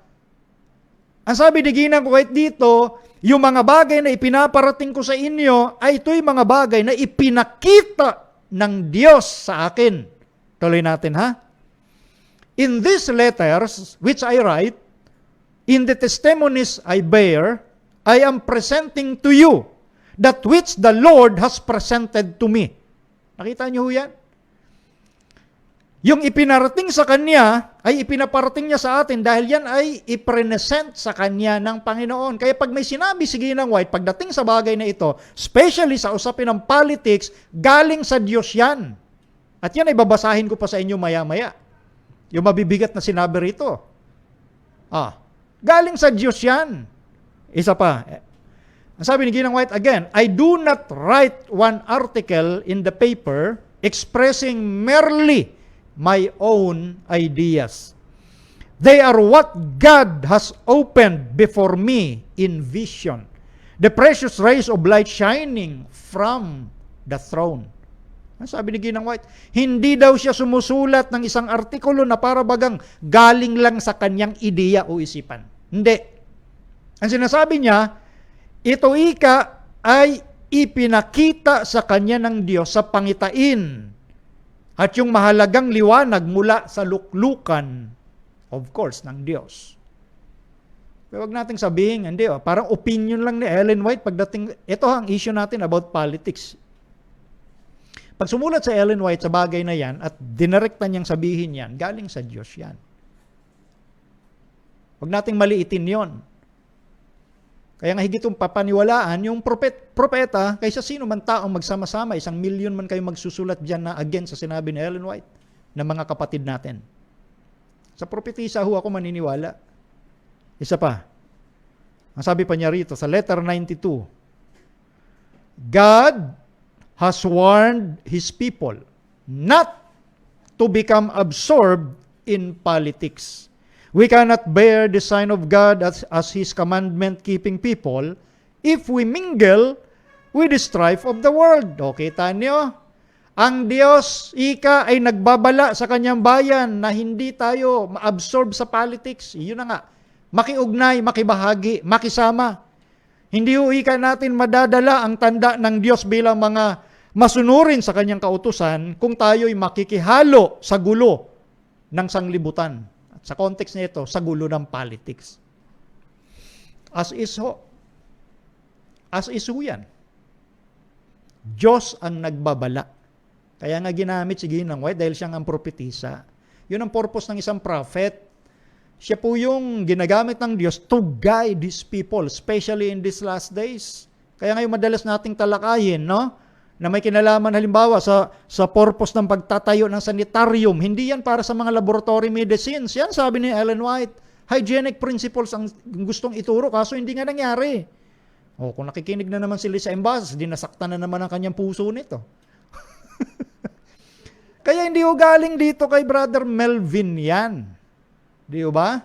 Ang sabi ni Ginang White dito, yung mga bagay na ipinaparating ko sa inyo, ay ito'y mga bagay na ipinakita ng Diyos sa akin. Tuloy natin ha? In these letters, which I write, in the testimonies I bear, I am presenting to you that which the Lord has presented to me. Nakita niyo yan? Yung ipinarating sa Kanya, ay ipinaparating niya sa atin dahil yan ay ipresent sa Kanya ng Panginoon. Kaya pag may sinabi si Ginang White, pagdating sa bagay na ito, especially sa usapin ng politics, galing sa Diyos yan. At yan ay babasahin ko pa sa inyo maya-maya. Yung mabibigat na sinabi rito. Galing sa Diyos yan. Isa pa. Ang sabi ni Ginang White again, I do not write one article in the paper expressing merely my own ideas. They are what God has opened before me in vision. The precious rays of light shining from the throne. Ang sabi ni Ginang White, hindi daw siya sumusulat ng isang artikulo na para bagang galing lang sa kanyang ideya o isipan. Hindi. Ang sinasabi niya, Ito ika ay ipinakita sa kanya ng Diyos sa pangitain at yung mahalagang liwanag mula sa luklukan, of course, ng Diyos. Pero wag nating sabihin, hindi, parang opinion lang ni Ellen White pagdating, ito ang issue natin about politics. Pag sumulat sa Ellen White sa bagay na yan at dinirekta niyang sabihin yan, galing sa Diyos yan. Huwag nating maliitin yon. Kaya nga higit yung papaniwalaan, yung propeta, kaysa sino man taong magsama-sama, 1,000,000 man kayo magsusulat dyan na against sa sinabi ni Ellen White, na mga kapatid natin. Sa propetisa ho ako maniniwala. Isa pa, ang sabi pa niya rito sa letter 92, God has warned His people not to become absorbed in politics. We cannot bear the sign of God as His commandment-keeping people if we mingle with the strife of the world. Okay, tanyo? Ang Diyos, ika, ay nagbabala sa kanyang bayan na hindi tayo ma-absorb sa politics. Yun na nga. Makiugnay, makibahagi, makisama. Hindi ho ika natin madadala ang tanda ng Diyos bilang mga masunurin sa kanyang kautusan kung tayo'y makikihalo sa gulo ng sanglibutan. At sa context nito, sa gulo ng politics. As is ho yan. Diyos ang nagbabala. Kaya nga ginamit si Ginang White dahil siyang ang propetisa. Yun ang purpose ng isang prophet. Siya po yung ginagamit ng Diyos to guide His people, especially in these last days. Kaya ngayon madalas nating talakayin, no? Na may kinalaman halimbawa sa purpose ng pagtatayo ng sanitarium. Hindi yan para sa mga laboratory medicines. Yan sabi ni Ellen White. Hygienic principles ang gustong ituro, kaso hindi nga nangyari. O kung nakikinig na naman sila sa embas, dinasaktan na naman ang kanyang puso nito. Kaya hindi ho galing dito kay Brother Melvin yan. Di ba?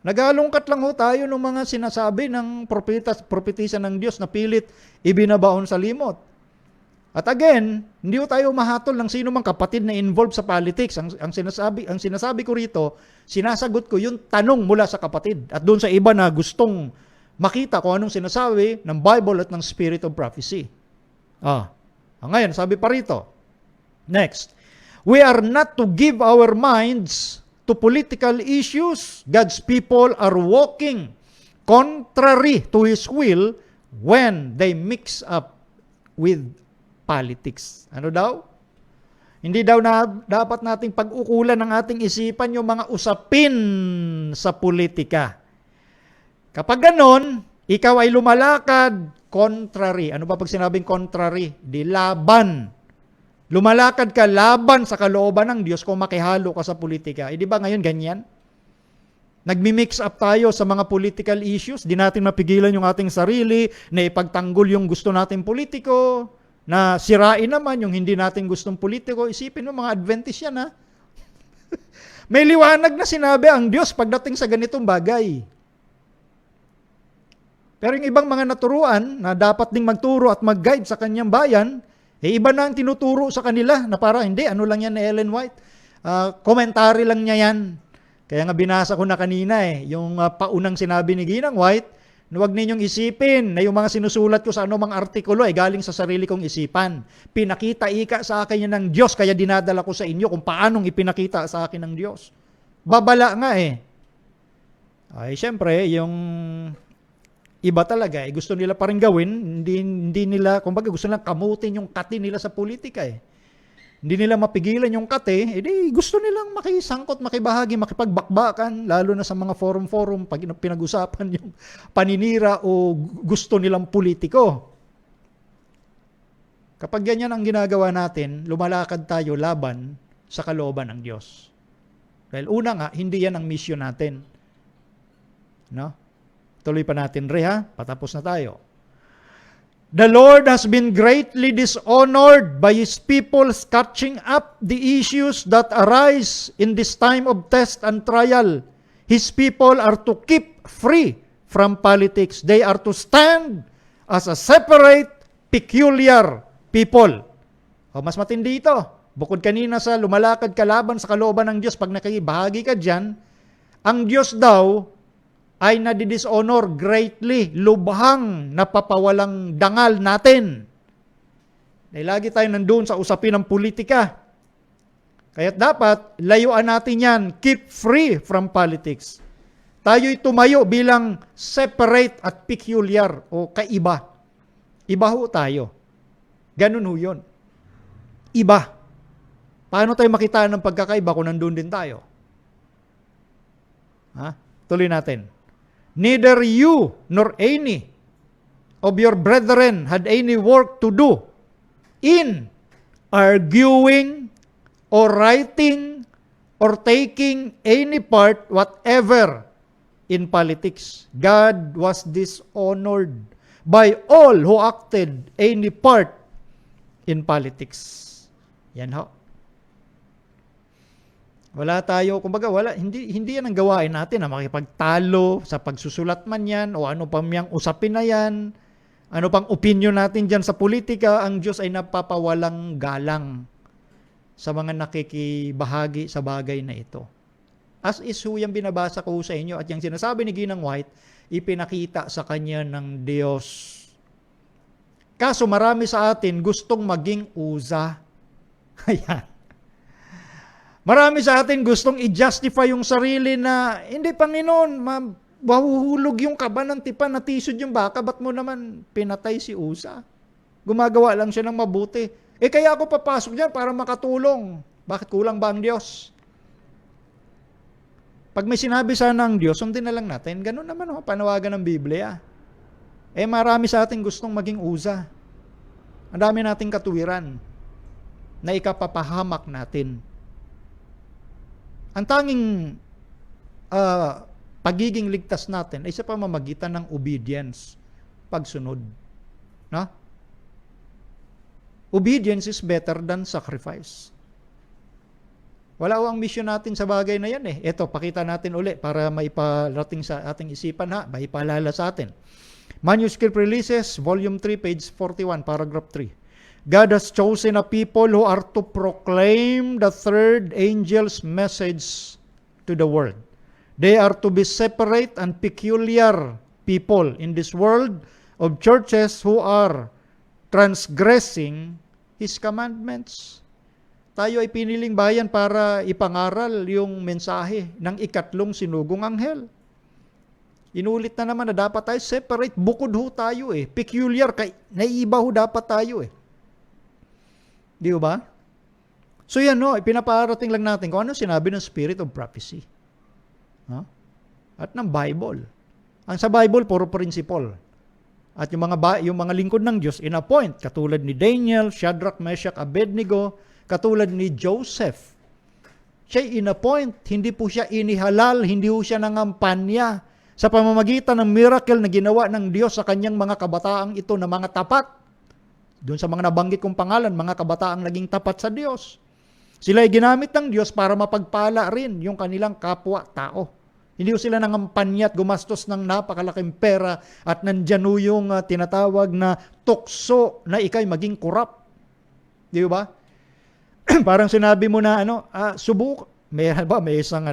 Nagalungkat lang ho tayo ng mga sinasabi ng propetisa ng Diyos na pilit ibinabaon sa limot. At again, hindi ho tayo mahatol ng sino mang kapatid na involved sa politics. Ang sinasabi ko rito, sinasagot ko yung tanong mula sa kapatid. At doon sa iba na gustong makita kung anong sinasabi ng Bible at ng Spirit of Prophecy. Ngayon, sabi pa rito. Next. We are not to give our minds to political issues. God's people are walking contrary to His will when they mix up with politics. Ano daw? Hindi daw na dapat nating pag-ukulan ng ating isipan yung mga usapin sa politika. Kapag ganon, ikaw ay lumalakad contrary. Ano ba pag sinabing contrary? Di laban. Lumalakad ka laban sa kalooban ng Diyos kung makihalo ka sa politika. Di ba ngayon ganyan? Nagmi-mix up tayo sa mga political issues. Di natin mapigilan yung ating sarili na ipagtanggol yung gusto nating politiko, na sirain naman yung hindi natin gustong politiko. Isipin mo mga Adventist yan, ha? May liwanag na sinabi ang Diyos pagdating sa ganitong bagay. Pero yung ibang mga naturuan na dapat ding magturo at mag-guide sa kanyang bayan, iba na ang tinuturo sa kanila na para hindi, ano lang yan ni Ellen White. Komentary lang niya yan. Kaya nga binasa ko na kanina yung paunang sinabi ni Ginang White, na huwag ninyong isipin na yung mga sinusulat ko sa anumang artikulo galing sa sarili kong isipan. Pinakita ika sa akin yan ng Diyos, kaya dinadala ko sa inyo kung paanong ipinakita sa akin ng Diyos. Babala nga Ay, syempre, yung iba talaga, gusto nila pa rin gawin, hindi nila, kumbaga gusto nilang kamutin yung kati nila sa politika Hindi nila mapigilan yung kati, gusto nilang makisangkot, makibahagi, makipagbakbakan, lalo na sa mga forum-forum, pag pinag-usapan yung paninira o gusto nilang politiko. Kapag ganyan ang ginagawa natin, lumalakad tayo laban sa kalooban ng Diyos. Dahil una nga, hindi yan ang mission natin. No? Tuloy pa natin, patapos na tayo. The Lord has been greatly dishonored by His people catching up the issues that arise in this time of test and trial. His people are to keep free from politics. They are to stand as a separate, peculiar people. Mas matindi ito. Bukod kanina sa lumalakad ka laban sa kalooban ng Diyos, pag nakibahagi ka dyan, ang Diyos daw ay nadidishonor greatly, lubhang napapawalang dangal natin. Dahil lagi tayo nandun sa usapin ng politika. Kaya dapat layuan natin yan, keep free from politics. Tayo'y tumayo bilang separate at peculiar o kaiba. Iba ho tayo. Ganun ho yun. Iba. Paano tayo makita ng pagkakaiba kung nandun din tayo? Tuloy natin. Neither you nor any of your brethren had any work to do in arguing or writing or taking any part whatever in politics. God was dishonored by all who acted any part in politics. Yan ho. Wala tayo, kumbaga hindi yan ang gawain natin na makipagtalo sa pagsusulat man yan o ano pang yang usapin na yan, ano pang opinion natin dyan sa politika. Ang Diyos ay napapawalang galang sa mga nakikibahagi sa bagay na ito. As is ho yung binabasa ko sa inyo at yung sinasabi ni Ginang White, ipinakita sa kanya ng Diyos. Kaso marami sa atin gustong maging uza. Ayan. Marami sa atin gustong i-justify yung sarili na, hindi Panginoon, mahuhulog yung kaba ng tipan, natisod yung baka, ba't mo naman pinatay si Uza? Gumagawa lang siya ng mabuti. Kaya ako papasok dyan para makatulong. Bakit kulang ba ang Diyos? Pag may sinabi sana ang Diyos, sundin na lang natin. Ganun naman panawagan ng Biblia. Marami sa atin gustong maging Uza. Ang dami nating katuwiran na ikapapahamak natin. Ang tanging pagiging ligtas natin ay sa pamamagitan ng obedience, pagsunod. No? Obedience is better than sacrifice. Wala ang mission natin sa bagay na yan . Ito, pakita natin uli para maiparating sa ating isipan maipalala sa atin. Manuscript Releases, Volume 3, page 41, paragraph 3. God has chosen a people who are to proclaim the third angel's message to the world. They are to be separate and peculiar people in this world of churches who are transgressing His commandments. Tayo ay piniling bayan para ipangaral yung mensahe ng ikatlong sinugong anghel. Inulit na naman na dapat tayo separate, bukod ho tayo peculiar, naiiba ho dapat tayo Di ba? So yan ipinaparating lang natin kung ano sinabi ng Spirit of Prophecy. At ng Bible. Ang sa Bible, puro principle. At yung mga lingkod ng Diyos, in-appoint, katulad ni Daniel, Shadrach, Meshach, Abednego, katulad ni Joseph. Siya in-appoint, hindi po siya inihalal, hindi po siya nangampanya sa pamamagitan ng miracle na ginawa ng Diyos sa kanyang mga kabataang ito na mga tapat. Doon sa mga nabanggit kong pangalan, mga kabataang naging tapat sa Diyos. Sila ay ginamit ng Diyos para mapagpala rin yung kanilang kapwa-tao. Hindi sila nangampanya at gumastos ng napakalaking pera at nandyan yung tinatawag na tukso na ikay maging korap. Di ba? Parang sinabi mo na may isang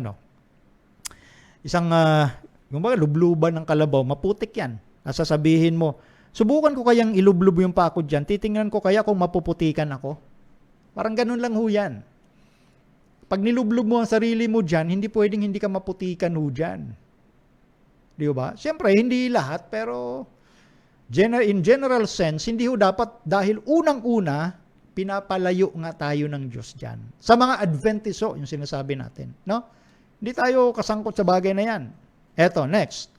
lubluban ng kalabaw, maputik yan. Sasabihin mo, subukan ko kayang ilublub yung pako dyan, titingnan ko kaya kung mapuputikan ako. Parang ganun lang ho yan. Pag nilublob mo ang sarili mo dyan, hindi pwedeng hindi ka maputikan ho dyan. Di ba? Siyempre, hindi lahat, pero in general sense, hindi ho dapat, dahil unang-una, pinapalayo nga tayo ng Diyos dyan. Sa mga Adventiso, yung sinasabi natin. No? Hindi tayo kasangkot sa bagay na yan. Eto, next.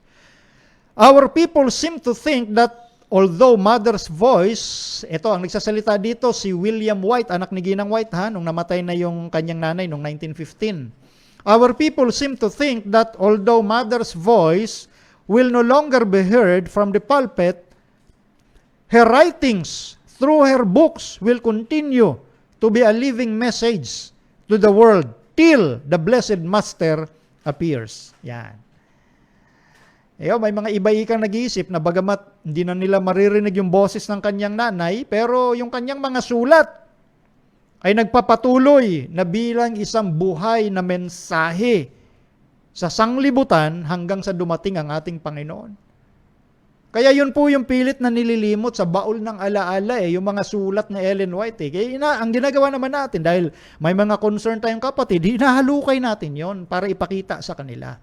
Our people seem to think that although mother's voice, ito ang nagsasalita dito si William White, anak ni Ginang White nung namatay na yung kanyang nanay noong 1915. Our people seem to think that although mother's voice will no longer be heard from the pulpit, her writings through her books will continue to be a living message to the world till the blessed Master appears. Yan. May mga iba-ikang nag-iisip na bagamat hindi na nila maririnig yung boses ng kanyang nanay, pero yung kanyang mga sulat ay nagpapatuloy na bilang isang buhay na mensahe sa sanglibutan hanggang sa dumating ang ating Panginoon. Kaya yun po yung pilit na nililimot sa baul ng alaala yung mga sulat na Ellen White. Kaya ang ginagawa naman natin, dahil may mga concern tayong kapatid, hinahalukay natin yon para ipakita sa kanila.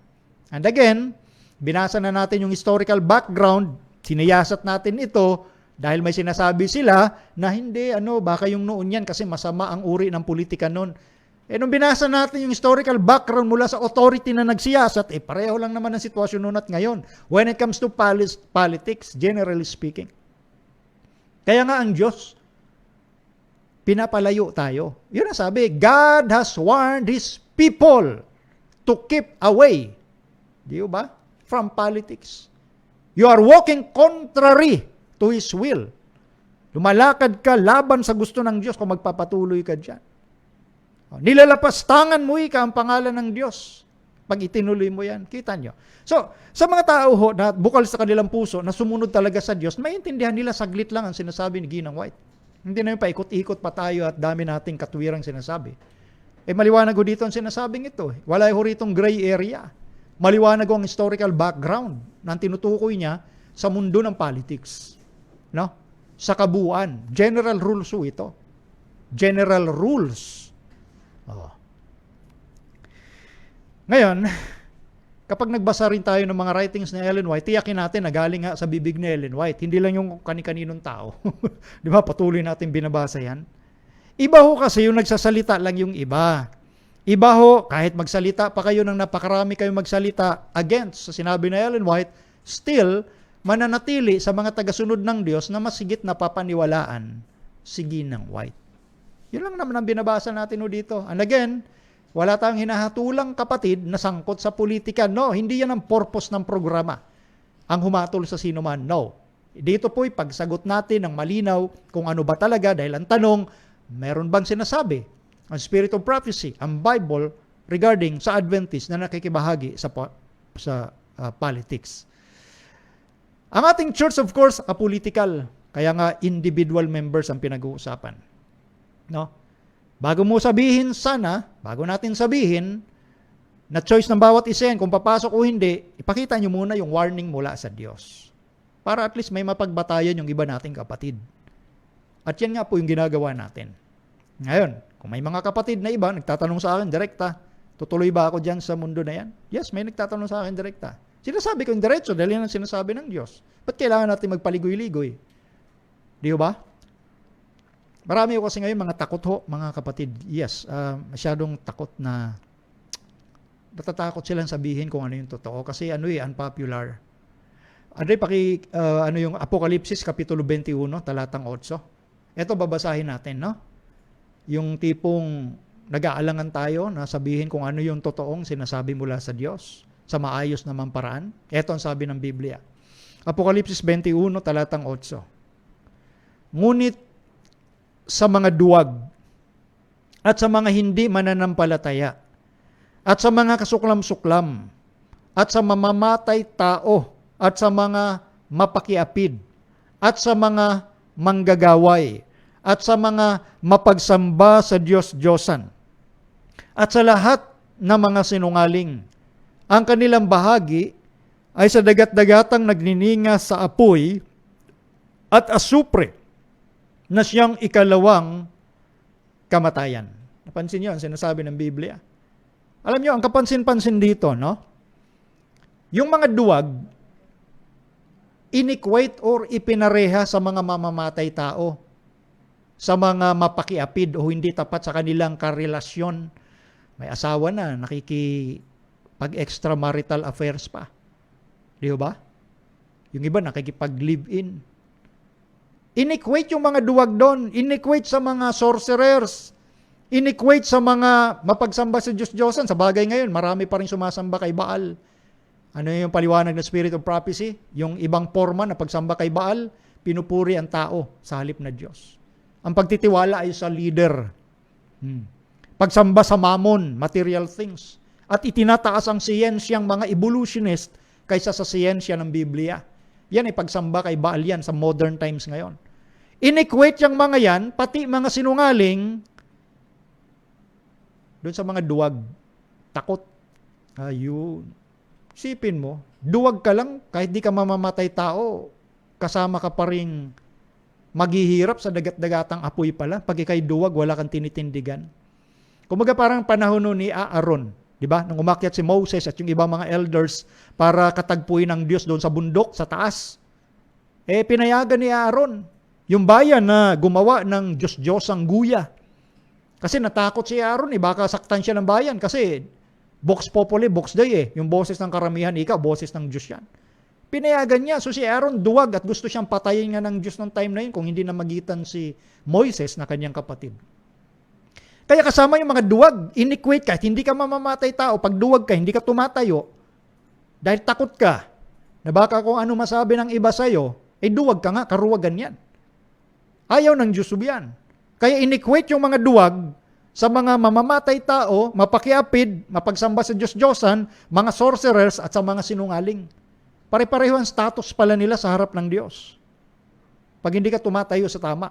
And again, binasa na natin yung historical background, siniyasat natin ito, dahil may sinasabi sila na hindi, baka yung noon yan kasi masama ang uri ng politika noon. Nung binasa natin yung historical background mula sa authority na nagsiyasat, pareho lang naman ang sitwasyon noon at ngayon when it comes to politics, generally speaking. Kaya nga ang Diyos, pinapalayo tayo. Yun ang sabi, God has warned His people to keep away, di ba? From politics. You are walking contrary to His will. Lumalakad ka laban sa gusto ng Diyos kung magpapatuloy ka dyan. Nilalapastangan mo ang pangalan ng Diyos. Pag itinuloy mo yan, kita nyo. So, sa mga tao na bukal sa kanilang puso, na sumunod talaga sa Diyos, maintindihan nila saglit lang ang sinasabi ni Ginang White. Hindi na yung paikot-ikot pa tayo at dami nating katuwirang sinasabi. Maliwanag ho dito ang sinasabing ito. Wala ho ritong gray area. Maliwanag ho ang historical background na tinutukoy niya sa mundo ng politics. No? Sa kabuuan. General rules ho ito. General rules. Ngayon, kapag nagbasa rin tayo ng mga writings ni Ellen White, tiyakin natin na galing nga sa bibig ni Ellen White. Hindi lang yung kani-kaninong tao. Di ba? Patuloy natin binabasa yan. Iba ho kasi yung nagsasalita lang yung iba. Iba ho, kahit magsalita pa kayo ng napakarami kayong magsalita against sa sinabi ni Ellen White, still, mananatili sa mga tagasunod ng Diyos na masigit na papaniwalaan si Ginang White. Yun lang naman ang binabasa natin dito. And again, wala tayong hinahatulang kapatid na sangkot sa politika. No, hindi yan ang purpose ng programa. Ang humatol sa sino man. No. Dito po'y pagsagot natin ng malinaw kung ano ba talaga, dahil ang tanong, meron bang sinasabi ang Spirit of Prophecy, ang Bible, regarding sa Adventist na nakikibahagi sa politics. Ang ating church, of course, apolitical. Kaya nga, individual members ang pinag-uusapan. No? Bago natin sabihin na choice ng bawat isa yan, kung papasok o hindi, ipakita nyo muna yung warning mula sa Diyos. Para at least may mapagbatayan yung iba nating kapatid. At yan nga po yung ginagawa natin. Ngayon, kung may mga kapatid na iba, nagtatanong sa akin direkta, tutuloy ba ako dyan sa mundo na yan? Yes, may nagtatanong sa akin direkta. Sinasabi ko yung diretso dahil yan ang sinasabi ng Diyos. Ba't kailangan natin magpaligoy-ligoy? Di ba? Marami ko kasi ngayon mga takot ho, mga kapatid. Yes, masyadong takot na natatakot silang sabihin kung ano yung totoo kasi unpopular. Yung Apokalipsis Kapitulo 21, talatang 8. Ito babasahin natin, no? Yung tipong nag-aalangan tayo na sabihin kung ano yung totoong sinasabi mula sa Diyos sa maayos namang paraan. Ito ang sabi ng Biblia. Apokalipsis 21, talatang 8. Ngunit sa mga duwag at sa mga hindi mananampalataya at sa mga kasuklam-suklam at sa mamamatay tao at sa mga mapakiapid at sa mga manggagaway at sa mga mapagsamba sa Diyos-Diyosan at sa lahat ng mga sinungaling. Ang kanilang bahagi ay sa dagat-dagatang nagnininga sa apoy at asupre na siyang ikalawang kamatayan. Napansin niyo ang sinasabi ng Biblia. Alam niyo, ang kapansin-pansin dito, no? Yung mga duwag, inequate or ipinareha sa mga mamamatay tao, sa mga mapakiapid o hindi tapat sa kanilang karelasyon. May asawa na, nakikipag-extramarital affairs pa. Di ba? Yung iba nakikipag-live-in. Inequate yung mga duwag doon. Inequate sa mga sorcerers. Inequate sa mga mapagsamba sa Diyos-Diyosan. Sa bagay ngayon, marami pa rin sumasamba kay Baal. Ano yung paliwanag ng Spirit of Prophecy? Yung ibang forma na pagsamba kay Baal, pinupuri ang tao sa halip na Diyos. Ang pagtitiwala ay sa leader. Pagsamba sa mammon, material things. At itinataas ang siyensyang mga evolutionist kaysa sa siyensya ng Biblia. Yan ay pagsamba kay Baal yan sa modern times ngayon. Inequate yung mga yan, pati mga sinungaling, doon sa mga duwag, takot. Ayun. Sipin mo, duwag ka lang, kahit di ka mamamatay tao, kasama ka pa rin maghihirap sa dagat-dagatang apoy pala. Pag ikay duwag, wala kang tinitindigan. Kumaga parang panahon nun ni Aaron, di ba? Nung umakyat si Moses at yung ibang mga elders para katagpuin ng Diyos doon sa bundok, sa taas. Pinayagan ni Aaron yung bayan na gumawa ng Diyos-Diyosang guya. Kasi natakot si Aaron, baka saktan siya ng bayan kasi Vox Populi, Vox Dei yung boses ng karamihan, ikaw, boses ng Diyos yan. Pinayagan niya. So si Aaron duwag at gusto siyang patayin nga ng Diyos ng time na yun kung hindi na magitan si Moises na kanyang kapatid. Kaya kasama yung mga duwag, iniquate kahit hindi ka mamamatay tao. Pag duwag ka, hindi ka tumatayo dahil takot ka na baka kung ano masabi ng iba sa'yo, duwag ka nga, karuwagan yan. Ayaw ng Diyos yan. Kaya iniquate yung mga duwag sa mga mamamatay tao, mapakiapid, mapagsamba sa Diyos-Diyosan, mga sorcerers at sa mga sinungaling. Pare-pareho ang status pala nila sa harap ng Diyos. Pag hindi ka tumatayo sa tama.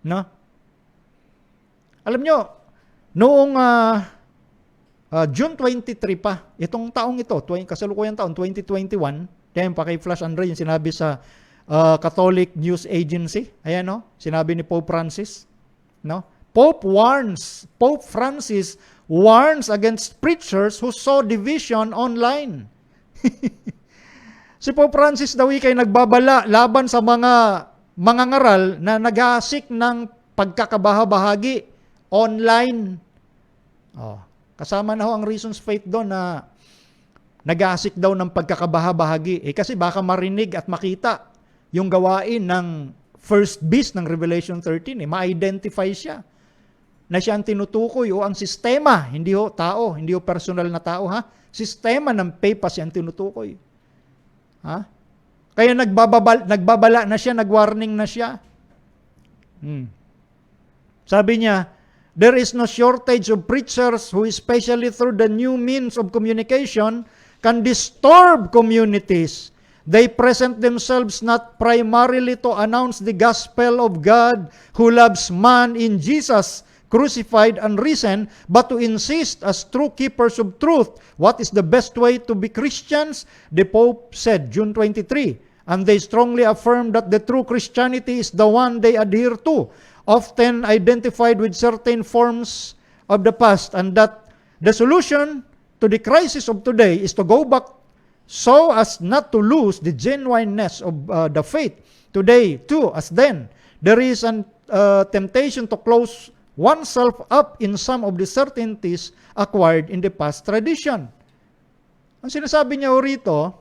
No? Alam nyo, noong June 23 pa, itong taong ito, kasalukuyang taon, 2021, dahil pa kay Flash Andre yung sinabi sa Catholic News Agency. Ayan, no? Sinabi ni Pope Francis. No? Pope Francis warns against preachers who sow division online. Si Pope Francis daw kay nagbabala laban sa mga ngaral na naghahasik ng pagkakabahabahagi online. Kasama na ho ang Reasons Faith doon na naghahasik daw ng pagkakabahabahagi. Kasi baka marinig at makita yung gawain ng first beast ng Revelation 13. Ma-identify siya na siya ang tinutukoy o ang sistema, hindi ho tao, hindi ho personal na tao, ha? Sistema ng papacy ang tinutukoy. Ha? Kaya nagbabala na siya, nagwarning na siya. Sabi niya, there is no shortage of preachers who, especially through the new means of communication, can disturb communities. They present themselves not primarily to announce the gospel of God who loves man in Jesus, crucified and risen, but to insist as true keepers of truth. What is the best way to be Christians? The Pope said, June 23, and they strongly affirm that the true Christianity is the one they adhere to, often identified with certain forms of the past, and that the solution to the crisis of today is to go back so as not to lose the genuineness of the faith. Today, too, as then, there is a temptation to close oneself up in some of the certainties acquired in the past tradition. Ang sinasabi niya rito,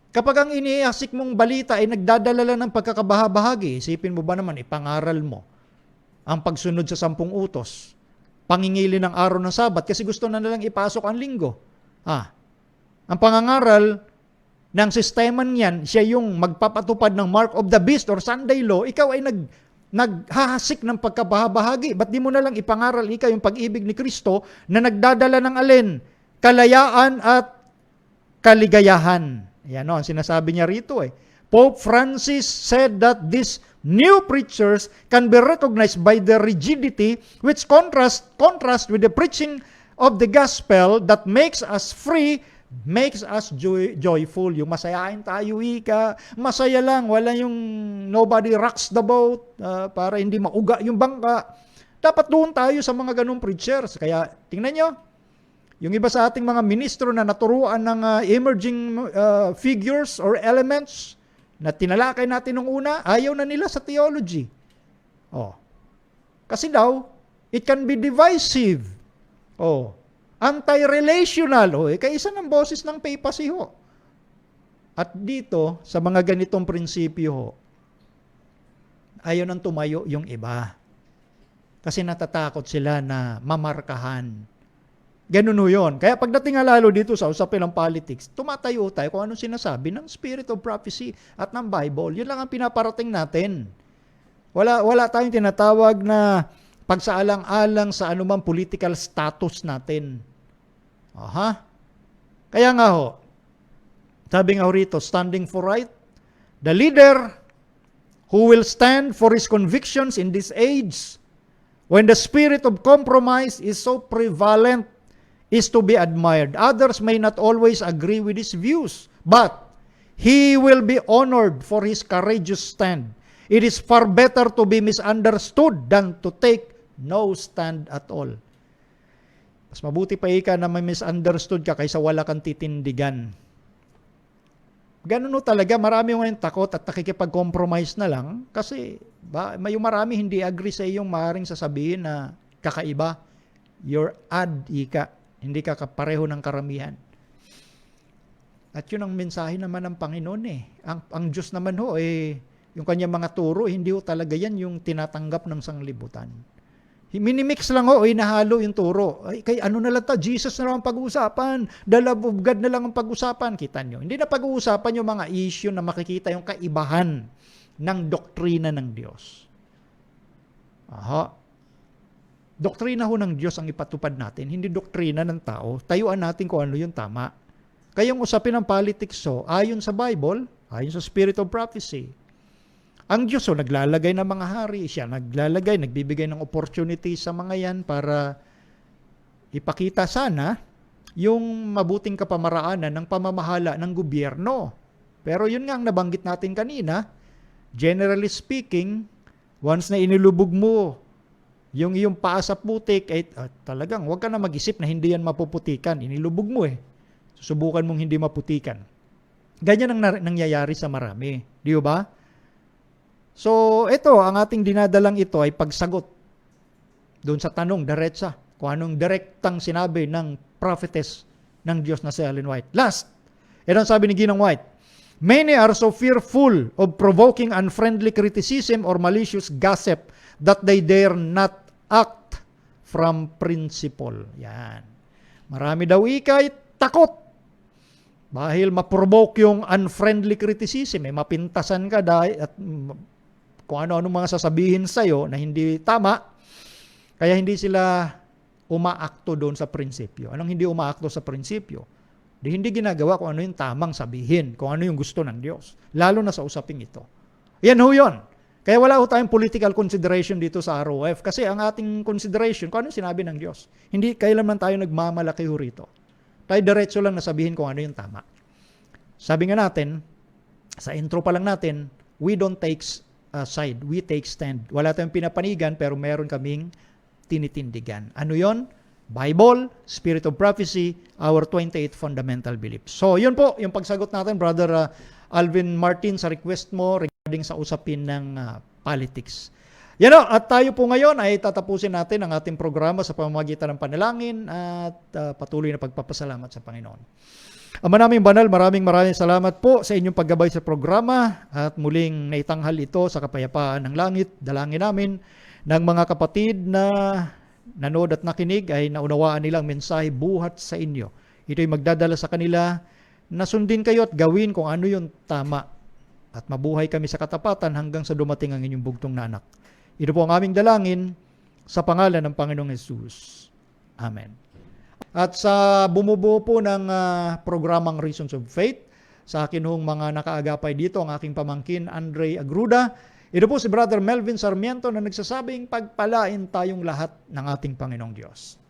kapag ang iniasik mong balita ay nagdadala lang ng pagkakabahabahagi, isipin mo ba naman, ipangaral mo ang pagsunod sa 10 utos, pangingili ng araw ng Sabat, kasi gusto na nalang ipasok ang linggo. Ang pangangaral ng sistema niyan, siya yung magpapatupad ng mark of the beast or Sunday law, ikaw ay naghahasik ng pagkabahabahagi. Ba't di mo na lang ipangaral ikaw yung pag-ibig ni Kristo na nagdadala ng alin? Kalayaan at kaligayahan. Yan ang sinasabi niya rito Pope Francis said that these new preachers can be recognized by their rigidity, which contrast with the preaching of the gospel that makes us free, makes us joyful. Yung masayain tayo, masaya lang, wala yung nobody rocks the boat, para hindi mauga yung bangka. Dapat doon tayo sa mga ganung preachers. Kaya tingnan nyo, yung iba sa ating mga ministro na naturuan ng emerging figures or elements na tinalakay natin nung una, ayaw na nila sa theology. Kasi daw, it can be divisive. Anti-relational. Kaisa ng boses ng papacy ho. At dito, sa mga ganitong prinsipyo ayaw nang tumayo yung iba. Kasi natatakot sila na mamarkahan. Ganun ho yun. Kaya pagdating nga lalo dito sa usapin ng politics, tumatayo tayo kung anong sinasabi ng Spirit of Prophecy at ng Bible. Yun lang ang pinaparating natin. Wala tayong tinatawag na pagsaalang-alang sa anumang political status natin. Kaya nga ho, sabi nga ho rito, standing for right, the leader who will stand for his convictions in this age, when the spirit of compromise is so prevalent is to be admired. Others may not always agree with his views, but he will be honored for his courageous stand. It is far better to be misunderstood than to take no stand at all. Mas mabuti pa ika na may misunderstood ka kaysa wala kang titindigan. Ganun no talaga, marami ngayon takot at nakikipag-compromise na lang kasi may marami hindi agree sa iyong maaaring sasabihin na kakaiba. You're odd, ika. Hindi ka kapareho ng karamihan. At yun ang mensahe naman ng Panginoon eh. Ang Diyos naman ho yung kanyang mga turo, hindi ho talaga yan yung tinatanggap ng sanglibutan. Minimix lang ho, inahalo yung turo. Ay, kay ano na lang ta, Jesus na lang ang pag-uusapan, the love of God na lang ang pag-uusapan. Kita nyo, hindi na pag-uusapan yung mga issue na makikita yung kaibahan ng doktrina ng Diyos. Aha. Doktrina ho ng Diyos ang ipatupad natin, hindi doktrina ng tao. Tayuan natin kung ano yung tama. Kayong usapin ng politics ayon sa Bible, ayon sa Spirit of Prophecy. Ang Diyos naglalagay ng mga hari, siya nagbibigay ng opportunity sa mga yan para ipakita sana yung mabuting kapamaraanan ng pamamahala ng gobyerno. Pero yun nga ang nabanggit natin kanina, generally speaking, once na inilubog mo yung iyong paa sa putik, talagang huwag ka na mag-isip na hindi yan mapuputikan. Inilubog mo Susubukan mong hindi maputikan. Ganyan ang nangyayari sa marami. Di ba? So, ito, ang ating dinadalang ito ay pagsagot doon sa tanong, diretsa, kung anong direktang sinabi ng prophetess ng Diyos na si Ellen White. Last, ito ang sabi ni Ginang White, many are so fearful of provoking unfriendly criticism or malicious gossip that they dare not act from principle. Yan. Marami daw ikay takot. Dahil ma-provoke yung unfriendly criticism, mapintasan ka dahil at kung ano-ano mga sasabihin sa'yo na hindi tama, kaya hindi sila umaakto doon sa prinsipyo. Anong hindi umaakto sa prinsipyo? Hindi ginagawa kung ano yung tamang sabihin, kung ano yung gusto ng Diyos. Lalo na sa usaping ito. Yan ho yun. Kaya wala ho tayong political consideration dito sa ROF kasi ang ating consideration, kung ano sinabi ng Diyos. Hindi kailanman tayo nagmamalaki ho rito. Tayo diretso lang na sabihin kung ano yung tama. Sabi nga natin, sa intro pa lang natin, we don't take side, we take stand. Wala tayong pinapanigan pero meron kaming tinitindigan. Ano yon? Bible, Spirit of Prophecy, our 28 fundamental beliefs. So, yun po, yung pagsagot natin, Brother Alvin Martin, sa request mo regarding sa usapin ng politics. Yan o, at tayo po ngayon ay tatapusin natin ang ating programa sa pamamagitan ng panalangin at patuloy na pagpapasalamat sa Panginoon. Ama naming banal, maraming salamat po sa inyong paggabay sa programa at muling naitanghal ito sa kapayapaan ng langit. Dalangin namin ng mga kapatid na nanood at nakinig ay naunawaan nilang mensahe buhat sa inyo. Ito ay magdadala sa kanila na sundin kayo at gawin kung ano yung tama at mabuhay kami sa katapatan hanggang sa dumating ang inyong bugtong na anak. Ito po ang aming dalangin sa pangalan ng Panginoong Hesus. Amen. At sa bumubuo po ng programang Reasons of Faith, sa akin hong mga nakaagapay dito, ang aking pamangkin Andre Agruda. Ito po si Brother Melvin Sarmiento na nagsasabing pagpalain tayong lahat ng ating Panginoong Diyos.